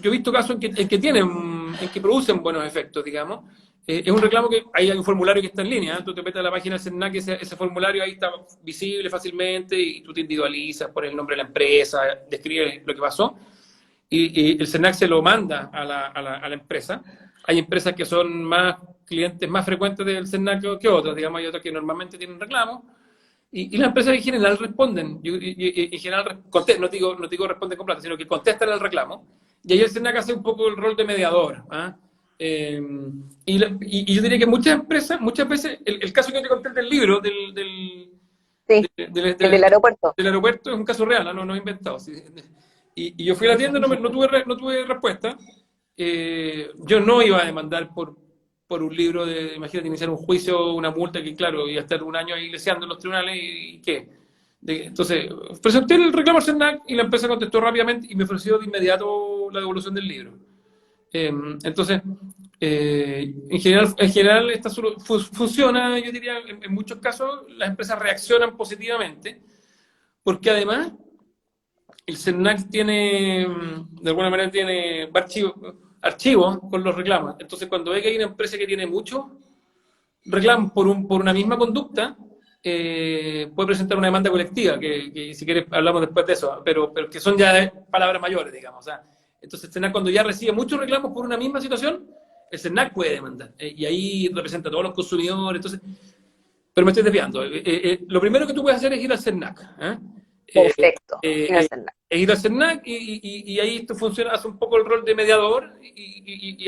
visto casos en que producen buenos efectos, digamos. Es un reclamo que hay un formulario que está en línea, ¿eh? Tú te metes a la página del CERNAC, ese formulario ahí está visible fácilmente y tú te individualizas, pones el nombre de la empresa, describes lo que pasó y el CERNAC se lo manda a la empresa. Hay empresas que son más clientes más frecuentes del CERNAC que otras, digamos, hay otras que normalmente tienen reclamos. Y las empresas en general responden, en general, no digo responden con plata, sino que contestan el reclamo. Y ahí el SENAC hace un poco el rol de mediador. ¿Ah? Y yo diría que muchas empresas, muchas veces, el caso que te conté del libro, Sí, el del aeropuerto. del aeropuerto, es un caso real, no he inventado. ¿Sí? Y yo fui a la tienda, no tuve respuesta. Yo no iba a demandar por un libro imagínate, iniciar un juicio, una multa que, claro, iba a estar un año ahí leseando en los tribunales y ¿qué? Entonces, presenté el reclamo al CERNAC y la empresa contestó rápidamente y me ofreció de inmediato la devolución del libro. Entonces, en general esta funciona, yo diría, en muchos casos las empresas reaccionan positivamente porque además el CERNAC tiene, de alguna manera, tiene archivos con los reclamos. Entonces, cuando ve que hay una empresa que tiene muchos reclamos por una misma conducta, puede presentar una demanda colectiva, que si quieres hablamos después de eso, pero que son ya palabras mayores, digamos. O sea, entonces el CERNAC, cuando ya recibe muchos reclamos por una misma situación, el CERNAC puede demandar. Y ahí representa a todos los consumidores. Entonces, pero me estoy desviando. Lo primero que tú puedes hacer es ir al CERNAC. Perfecto. Ir al CERNAC. Ir al CERNAC y ahí esto funciona, hace un poco el rol de mediador y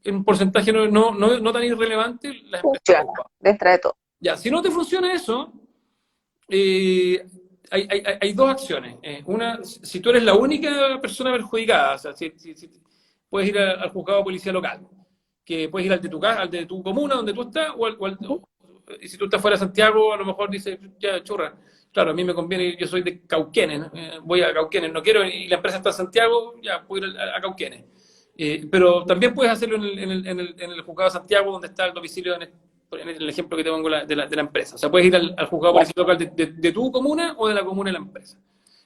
en un porcentaje no tan irrelevante. Funciona, dentro de todo. Ya, si no te funciona eso, hay dos acciones. Una, si tú eres la única persona perjudicada, o sea, si puedes ir al juzgado de policía local, que puedes ir al de tu casa, al de tu comuna donde tú estás, y si tú estás fuera de Santiago, a lo mejor dices, ya, churra, claro, a mí me conviene, yo soy de Cauquenes, voy a Cauquenes, no quiero, y la empresa está en Santiago, ya, puedo ir a Cauquenes. Pero también puedes hacerlo en el juzgado de Santiago, donde está el domicilio, en el ejemplo que te pongo de la empresa. O sea, puedes ir al juzgado de policía local de tu comuna o de la comuna de la empresa.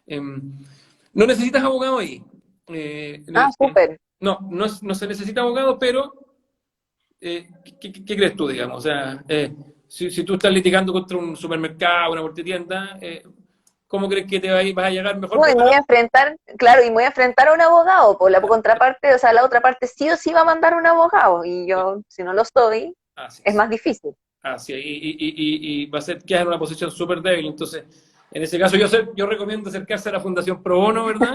No necesitas abogado ahí. Súper. No se necesita abogado, pero ¿qué crees tú, digamos? O sea, si tú estás litigando contra un supermercado, una multitienda, ¿cómo crees que vas a llegar mejor? No, y me voy a enfrentar, claro, y me voy a enfrentar a un abogado, por la contraparte, o sea, la otra parte sí o sí va a mandar un abogado, y yo, si no lo soy, es más difícil. Y va a ser que en una posición súper débil. Entonces, en ese caso, yo recomiendo acercarse a la Fundación Pro Bono, ¿verdad?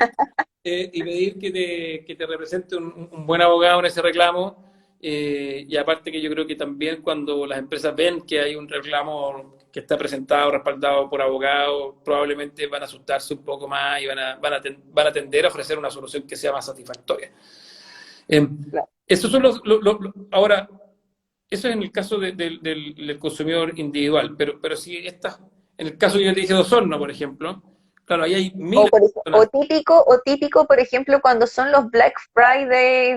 Y pedir que te represente un buen abogado en ese reclamo. Y aparte que yo creo que también cuando las empresas ven que hay un reclamo que está presentado, respaldado por abogados, probablemente van a asustarse un poco más y van a tender a ofrecer una solución que sea más satisfactoria. Claro. Esos son ahora, eso es en el caso del consumidor individual, pero si en el caso que yo te dije de Osorno, por ejemplo, claro, ahí hay miles o típico, por ejemplo, cuando son los Black Friday,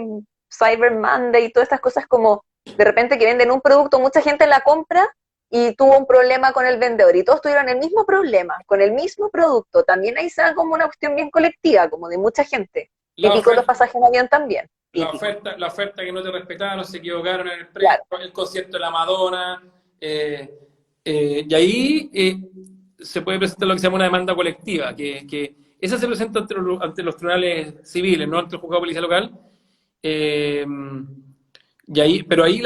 Cyber Monday y todas estas cosas, como de repente que venden un producto, mucha gente la compra y tuvo un problema con el vendedor y todos tuvieron el mismo problema con el mismo producto. También ahí sale como una cuestión bien colectiva, como de mucha gente. Típico los pasajes en avión también. La oferta que no te respetaron, se equivocaron en el precio, claro. El concierto de la Madonna, y ahí se puede presentar lo que se llama una demanda colectiva, que esa se presenta ante los tribunales civiles, no ante el juzgado de policía local, pero ahí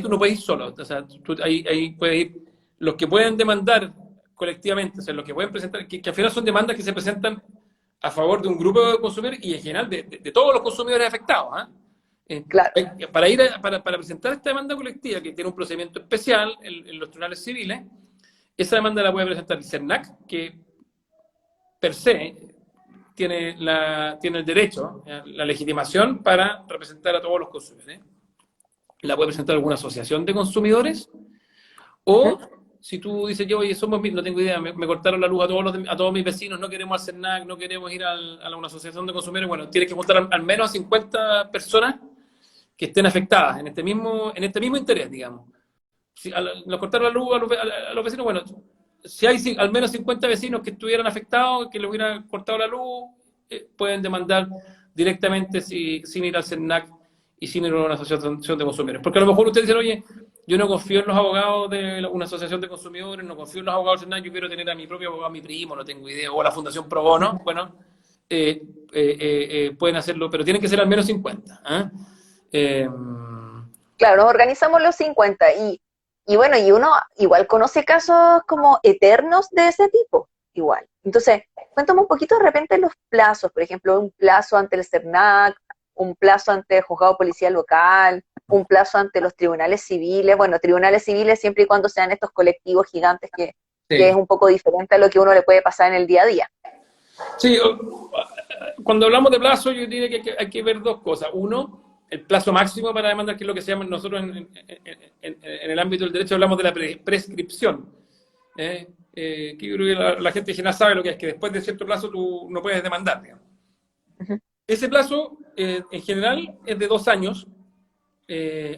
tú no puedes ir solo, o sea, ahí puedes ir, los que pueden demandar colectivamente, o sea, los que pueden presentar, que al final son demandas que se presentan a favor de un grupo de consumidores y en general de todos los consumidores afectados. Claro. Para presentar esta demanda colectiva, que tiene un procedimiento especial en los tribunales civiles, esa demanda la puede presentar el CERNAC, que per se tiene el derecho, la legitimación para representar a todos los consumidores. La puede presentar alguna asociación de consumidores, o si tú dices, yo, oye, no tengo idea, me cortaron la luz a todos mis vecinos, no queremos hacer nada, no queremos ir a una asociación de consumidores, bueno, tienes que juntar al menos a 50 personas que estén afectadas en este mismo interés, digamos. Si nos cortaron la luz a los vecinos, bueno, si hay al menos 50 vecinos que estuvieran afectados, que les hubieran cortado la luz, pueden demandar directamente sin ir al CERNAC y sin ir a una asociación de consumidores. Porque a lo mejor ustedes dicen, oye, yo no confío en los abogados de una asociación de consumidores, no confío en los abogados del CERNAC, yo quiero tener a mi propio abogado, a mi primo, no tengo idea, o a la Fundación Pro Bono, bueno, pueden hacerlo, pero tienen que ser al menos 50. Claro, nos organizamos los 50 y bueno, y uno igual conoce casos como eternos de ese tipo, igual. Entonces, cuéntame un poquito de repente los plazos, por ejemplo, un plazo ante el CERNAC, un plazo ante el juzgado de policía local, un plazo ante los tribunales civiles. Bueno, tribunales civiles siempre y cuando sean estos colectivos gigantes que es un poco diferente a lo que uno le puede pasar en el día a día. Sí, cuando hablamos de plazo, yo diría que hay que ver dos cosas. Uno, el plazo máximo para demandar, que es lo que se llama nosotros en el ámbito del derecho, hablamos de la prescripción. Que yo creo que la gente general sabe lo que es, que después de cierto plazo tú no puedes demandar, digamos. Ese plazo, en general, es de 2 años.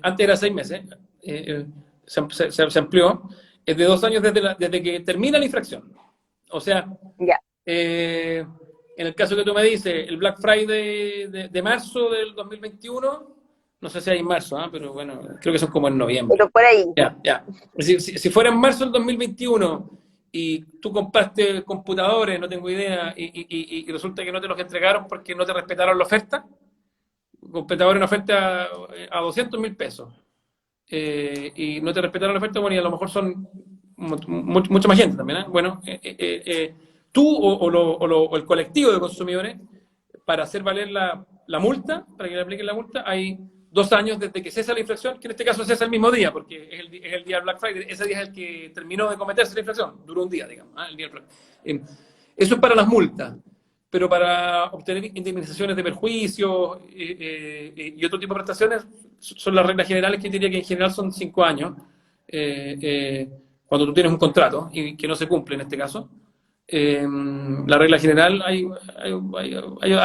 Antes era 6 meses. Se amplió. Es de 2 años desde que termina la infracción. O sea, Ya. en el caso que tú me dices, el Black Friday de marzo del 2021, no sé si hay en marzo, pero bueno, creo que son como en noviembre. Pero por ahí. Ya, ya. Si fuera en marzo del 2021 y tú compraste computadores, no tengo idea, y resulta que no te los entregaron porque no te respetaron la oferta, computadores en oferta a 200.000 pesos, y no te respetaron la oferta, bueno, y a lo mejor son mucha más gente también, ¿eh? Bueno, tú o el colectivo de consumidores, para hacer valer la multa, para que le apliquen la multa, hay 2 años desde que cesa la infracción, que en este caso cesa el mismo día, porque es el día del Black Friday, ese día es el que terminó de cometerse la infracción, duró un día, digamos, el día del Black Friday. Eso es para las multas, pero para obtener indemnizaciones de perjuicios y otro tipo de prestaciones, son las reglas generales, que diría que en general son 5 años, cuando tú tienes un contrato y que no se cumple en este caso. La regla general, hay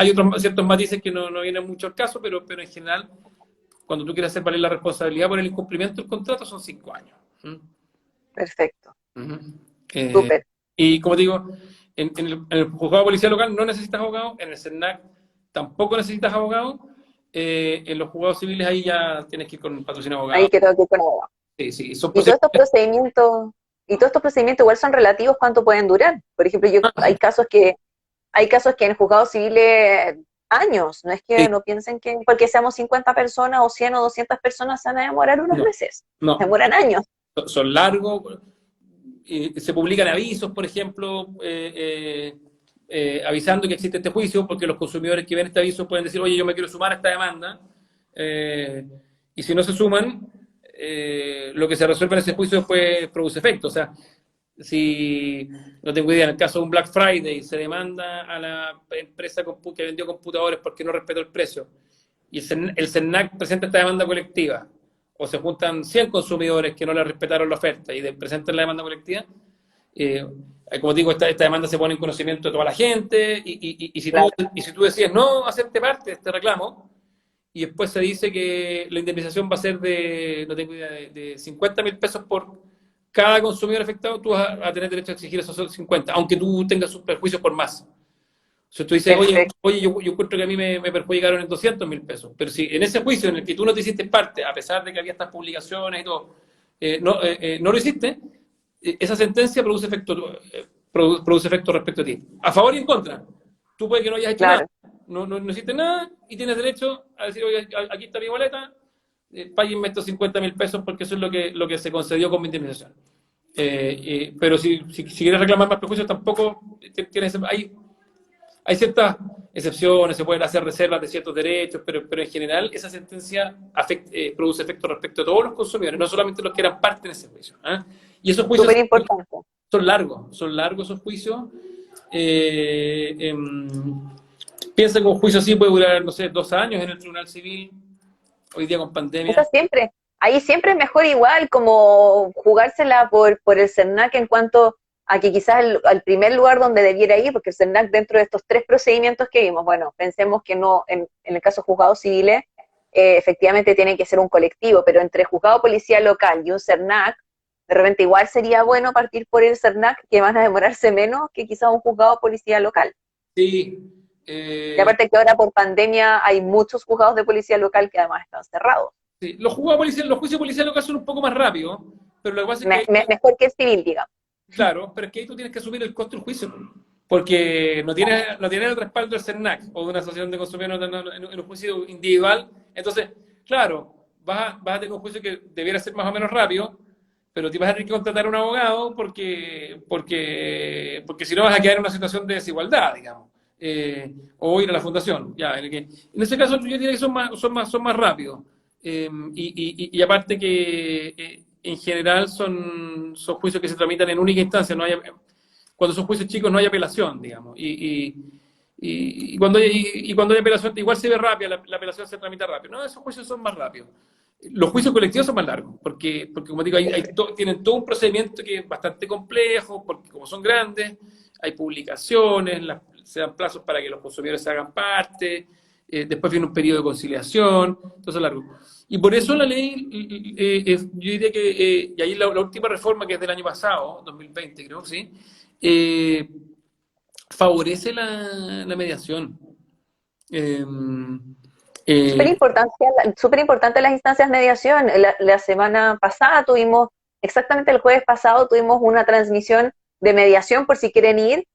otros ciertos matices que no vienen mucho al caso, pero en general, cuando tú quieres hacer valer la responsabilidad por el incumplimiento del contrato, son 5 años. ¿Mm? Perfecto. Ujú. Eh, Súper. y como te digo, en el juzgado de policía local no necesitas abogado, en el CERNAC tampoco necesitas abogado, en los juzgados civiles ahí ya tienes que ir con patrocinio abogado. Ahí que tengo que ir con abogado. Sí, sí, son Y todos procedimientos. estos procedimientos, y todos estos procedimientos igual son relativos, ¿cuánto pueden durar? Por ejemplo, hay casos que en juzgados civiles años, no es Sí, que no piensen que porque seamos 50 personas o 100 o 200 personas se van a demorar unos no, meses, no, demoran años. son largos, se publican avisos, por ejemplo, avisando que existe este juicio, porque los consumidores que ven este aviso pueden decir, oye, yo me quiero sumar a esta demanda, eh, y si no se suman, lo que se resuelve en ese juicio después produce efecto. O sea, si, no tengo idea, en el caso de un Black Friday se demanda a la empresa que vendió computadores porque no respetó el precio, y el CERNAC presenta esta demanda colectiva, o se juntan 100 consumidores que no le respetaron la oferta y presentan la demanda colectiva, eh, como digo, esta demanda se pone en conocimiento de toda la gente, Claro. y si tú decides no hacerte parte de este reclamo, y después se dice que la indemnización va a ser no tengo idea, de 50.000 pesos por cada consumidor afectado, tú vas a tener derecho a exigir esos 50, aunque tú tengas sus perjuicios por más. O sea, tú dices, Perfecto. oye, yo encuentro que a mí me perjudicaron en 200.000 pesos, pero si en ese juicio en el que tú no te hiciste parte, a pesar de que había estas publicaciones y todo, no lo hiciste, esa sentencia produce efecto respecto a ti. A favor y en contra. Tú puedes que no hayas hecho nada, Claro. no hiciste nada y tienes derecho a decir, oye, aquí está mi boleta, páguenme estos 50.000 pesos porque eso es lo que se concedió con mi indemnización. Pero si quieres reclamar más perjuicios, tampoco hay ciertas excepciones, se pueden hacer reservas de ciertos derechos, pero en general esa sentencia produce efecto respecto a todos los consumidores, no solamente los que eran parte en ese juicio. ¿Ah? Y esos juicios Súper importante. son largos esos juicios. Eh, em, Piensa que un juicio así puede durar, no sé, 2 años en el Tribunal Civil, hoy día con Esa pandemia. siempre, ahí siempre es mejor igual como jugársela por el CERNAC en cuanto a que quizás al primer lugar donde debiera ir, porque el CERNAC dentro de estos tres procedimientos que vimos, bueno, pensemos que no, en el caso de juzgados civiles, efectivamente tiene que ser un colectivo, pero entre juzgado policía local y un CERNAC, de repente igual sería bueno partir por el CERNAC, que van a demorarse menos que quizás un juzgado policía local. Sí, Y aparte que ahora por pandemia hay muchos juzgados de policía local que además están cerrados. sí. Los juicios policiales locales son un poco más rápidos, pero lo que pasa es que Mejor que el civil, digamos. claro, pero es que ahí tú tienes que asumir el costo del juicio, porque no tienes el respaldo del CERNAC o de una asociación de consumidores en un juicio individual. Entonces, claro, vas a tener un juicio que debiera ser más o menos rápido, pero te vas a tener que contratar a un abogado porque si no vas a quedar en una situación de desigualdad, digamos. O ir a la fundación. Ya, en ese caso yo diría que son más rápidos. Y aparte que en general son juicios que se tramitan en única instancia, cuando son juicios chicos no hay apelación, digamos, y cuando hay apelación igual se ve rápida, la apelación se tramita rápido. No, esos juicios son más rápidos. Los juicios colectivos son más largos, porque como digo, tienen todo un procedimiento que es bastante complejo, porque como son grandes, hay publicaciones, se dan plazos para que los consumidores se hagan parte, después viene un periodo de conciliación, entonces largo. Y por eso la ley, yo diría que, y ahí la última reforma que es del año pasado, 2020 creo, ¿sí? eh, favorece la mediación. Eh, eh, Súper importante las instancias de mediación. La semana pasada tuvimos, exactamente el jueves pasado, tuvimos una transmisión de mediación por si quieren ir.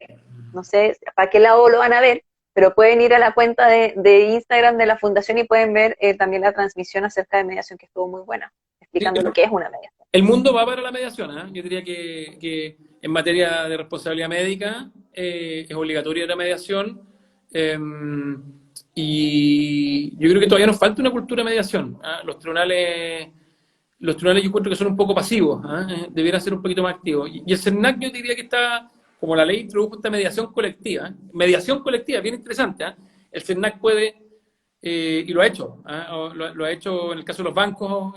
No sé para qué lado lo van a ver, pero pueden ir a la cuenta de Instagram de la Fundación y pueden ver también la transmisión acerca de mediación, que estuvo muy buena, explicando lo que es una mediación. el mundo va para la mediación, ¿eh? Yo diría que en materia de responsabilidad médica es obligatoria la mediación. eh, y yo creo que todavía nos falta una cultura de mediación. ¿Ah? Los tribunales yo encuentro que son un poco pasivos, ¿ah? Debieran ser un poquito más activos. Y el CERNAC yo diría que está, como la ley introdujo esta mediación colectiva, ¿eh? Mediación colectiva, bien interesante. ¿Ah? El CERNAC puede, y lo ha hecho, ¿ah? Lo ha hecho en el caso de los bancos,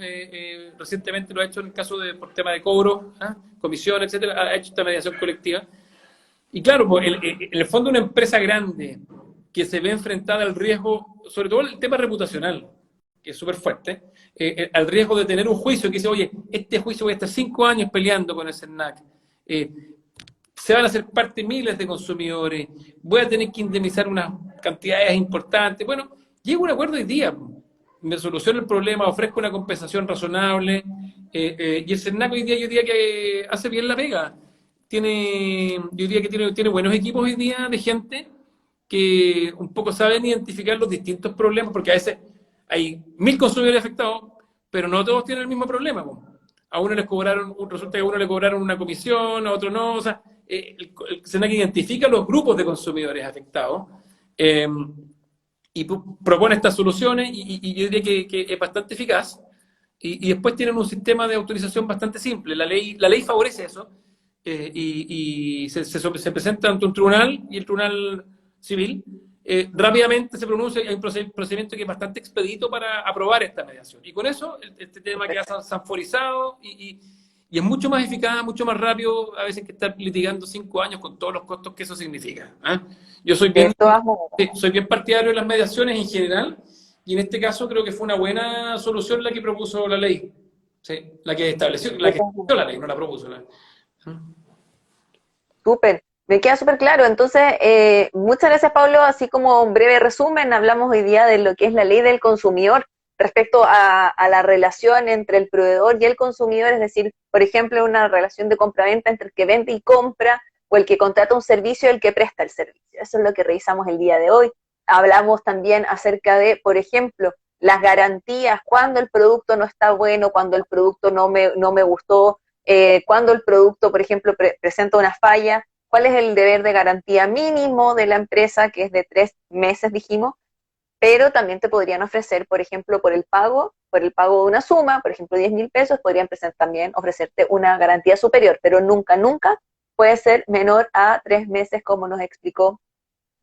recientemente lo ha hecho en el caso de, por tema de cobro, ¿ah? Comisión, etcétera, ha hecho esta mediación colectiva. Y claro, pues, en el fondo una empresa grande que se ve enfrentada al riesgo, sobre todo el tema reputacional, que es súper fuerte, al riesgo de tener un juicio que dice, oye, este juicio voy a estar 5 años peleando con el CERNAC, se van a hacer parte miles de consumidores, voy a tener que indemnizar unas cantidades importantes. Bueno, llega a un acuerdo hoy día, me soluciona el problema, ofrezco una compensación razonable, y el CERNAC hoy día yo diría que hace bien la pega. Yo diría que tiene buenos equipos hoy día de gente que un poco saben identificar los distintos problemas, porque a veces hay 1000 consumidores afectados, pero no todos tienen el mismo problema. Po. A uno les cobraron, resulta que a uno le cobraron una comisión, a otro no. O sea, el SENAC identifica los grupos de consumidores afectados eh, y propone estas soluciones y yo diría que es bastante eficaz. Y después tienen un sistema de autorización bastante simple. La ley favorece eso y se presenta ante un tribunal y el tribunal civil rápidamente se pronuncia y hay un procedimiento que es bastante expedito para aprobar esta mediación. Y con eso este tema queda sanforizado y es mucho más eficaz, mucho más rápido, a veces que estar litigando 5 años con todos los costos que eso significa. ¿Eh? Yo De todas maneras. soy bien partidario de las mediaciones en general y en este caso creo que fue una buena solución la que propuso la ley. Sí, la que estableció la ley, no la propuso la ley. Súper, me queda súper claro. Entonces, muchas gracias, Pablo. Así como un breve resumen, hablamos hoy día de lo que es la ley del consumidor respecto a la relación entre el proveedor y el consumidor, es decir, por ejemplo, una relación de compra-venta entre el que vende y compra o el que contrata un servicio y el que presta el servicio. Eso es lo que revisamos el día de hoy. Hablamos también acerca de, por ejemplo, las garantías, cuando el producto no está bueno, cuando el producto no me gustó, cuando el producto, por ejemplo, presenta una falla, cuál es el deber de garantía mínimo de la empresa, que es de 3 meses, dijimos, pero también te podrían ofrecer, por ejemplo, por el pago de una suma, por ejemplo, 10.000 pesos, podrían también ofrecerte una garantía superior, pero nunca, nunca puede ser menor a 3 meses, como nos explicó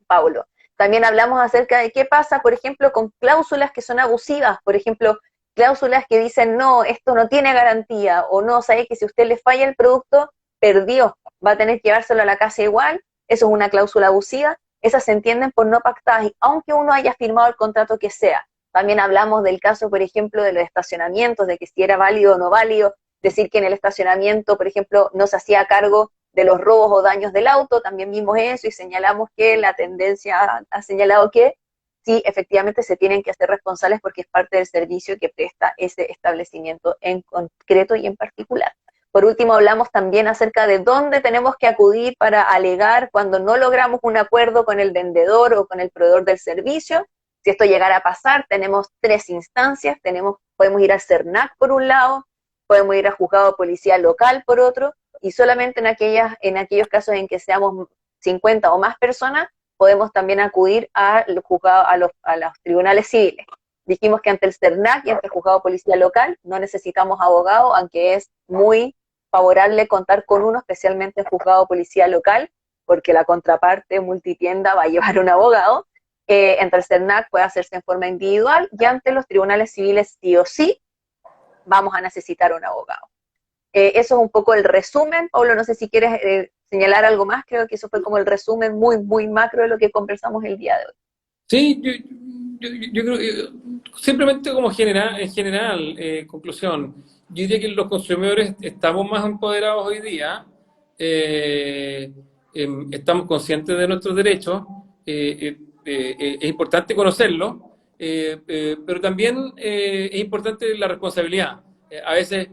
Paulo. También hablamos acerca de qué pasa, por ejemplo, con cláusulas que son abusivas, por ejemplo, cláusulas que dicen, no, esto no tiene garantía, o no, sabe que si usted le falla el producto, perdió, va a tener que llevárselo a la casa igual, eso es una cláusula abusiva, esas se entienden por no pactadas, aunque uno haya firmado el contrato que sea. También hablamos del caso, por ejemplo, de los estacionamientos, de que si era válido o no válido, decir que en el estacionamiento, por ejemplo, no se hacía cargo de los robos o daños del auto, también vimos eso y señalamos que la tendencia ha señalado que sí, efectivamente se tienen que hacer responsables porque es parte del servicio que presta ese establecimiento en concreto y en particular. Por último, hablamos también acerca de dónde tenemos que acudir para alegar cuando no logramos un acuerdo con el vendedor o con el proveedor del servicio. Si esto llegara a pasar, tenemos 3 instancias, podemos ir al CERNAC por un lado, podemos ir al juzgado de policía local por otro, y solamente en aquellos casos en que seamos 50 o más personas, podemos también acudir al juzgado, a los tribunales civiles. Dijimos que ante el CERNAC y ante el juzgado de policía local no necesitamos abogado, aunque es muy favorable contar con uno, especialmente el juzgado de policía local, porque la contraparte multitienda va a llevar un abogado. Entre el CERNAC puede hacerse en forma individual y ante los tribunales civiles sí o sí vamos a necesitar un abogado. Eso es un poco el resumen. Pablo, no sé si quieres señalar algo más, creo que eso fue como el resumen muy, muy macro de lo que conversamos el día de hoy. Sí, yo creo que simplemente como en general, conclusión, yo diría que los consumidores estamos más empoderados hoy día, estamos conscientes de nuestros derechos, es importante conocerlos, pero también es importante la responsabilidad. A veces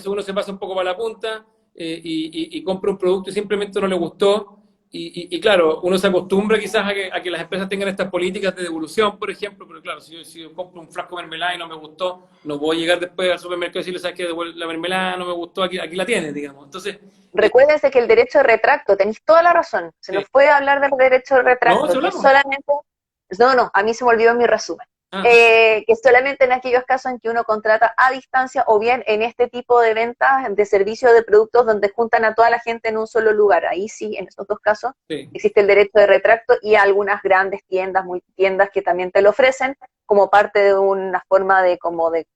uno se pasa un poco para la punta y compra un producto y simplemente no le gustó. Y claro, uno se acostumbra quizás a que las empresas tengan estas políticas de devolución, por ejemplo, pero claro, si yo compro un frasco de mermelada y no me gustó, no voy a llegar después al supermercado y decirle, ¿sabes qué? La mermelada no me gustó, aquí la tienes, digamos. Entonces, Recuérdense que el derecho de retracto, tenéis toda la razón, se nos puede hablar del derecho de no, si retracto, que hablamos. solamente, no, a mí se me olvidó en mi resumen, Ah, que solamente en aquellos casos en que uno contrata a distancia o bien en este tipo de ventas de servicios de productos donde juntan a toda la gente en un solo lugar, ahí sí, en esos dos casos, sí, existe el derecho de retracto y algunas grandes tiendas, multitiendas que también te lo ofrecen como parte de una forma de, como de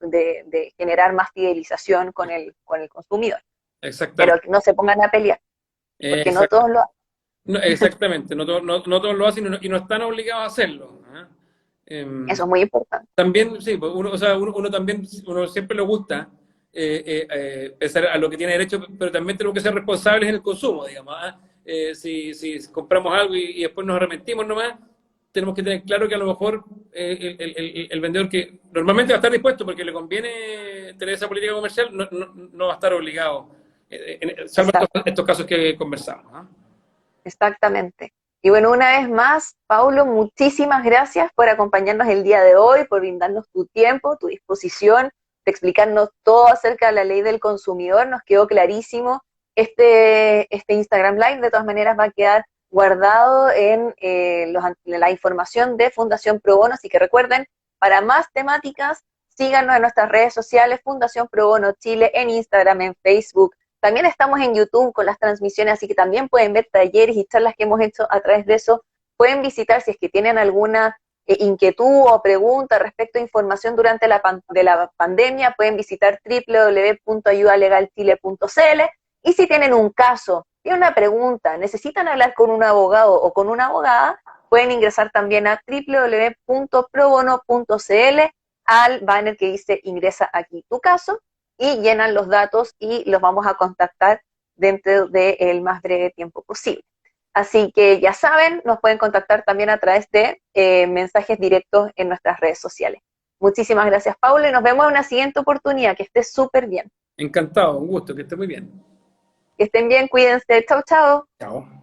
generar más fidelización con el consumidor. Pero exactamente. que no se pongan a pelear, porque no todos lo hacen. No, exactamente, no todos lo hacen y no están obligados a hacerlo. ¿Ah? Eso es muy importante. También, sí, pues uno, o sea, uno también, uno siempre le gusta pensar a lo que tiene derecho, pero también tenemos que ser responsables en el consumo, digamos. ¿Ah? Si compramos algo y después nos arrepentimos nomás, tenemos que tener claro que a lo mejor el vendedor que normalmente va a estar dispuesto porque le conviene tener esa política comercial, no va a estar obligado, salvo Exacto, estos casos que conversamos. ¿Ah? exactamente. Y bueno, una vez más, Paulo, muchísimas gracias por acompañarnos el día de hoy, por brindarnos tu tiempo, tu disposición, de explicarnos todo acerca de la ley del consumidor. Nos quedó clarísimo. Este Instagram Live, de todas maneras, va a quedar guardado en la información de Fundación Pro Bono. Así que recuerden, para más temáticas, síganos en nuestras redes sociales, Fundación Pro Bono Chile, en Instagram, en Facebook. También estamos en YouTube con las transmisiones, así que también pueden ver talleres y charlas que hemos hecho a través de eso. Pueden visitar si es que tienen alguna inquietud o pregunta respecto a información durante la pandemia, pueden visitar www.ayudalegalchile.cl y si tienen un caso, tienen una pregunta, necesitan hablar con un abogado o con una abogada, pueden ingresar también a www.probono.cl al banner que dice ingresa aquí tu caso y llenan los datos y los vamos a contactar dentro del más breve tiempo posible. Así que ya saben, nos pueden contactar también a través de mensajes directos en nuestras redes sociales. Muchísimas gracias, Paulo, y nos vemos en una siguiente oportunidad. Que estés súper bien. Encantado, un gusto, que esté muy bien. Que estén bien, cuídense. Chau, chau. Chao.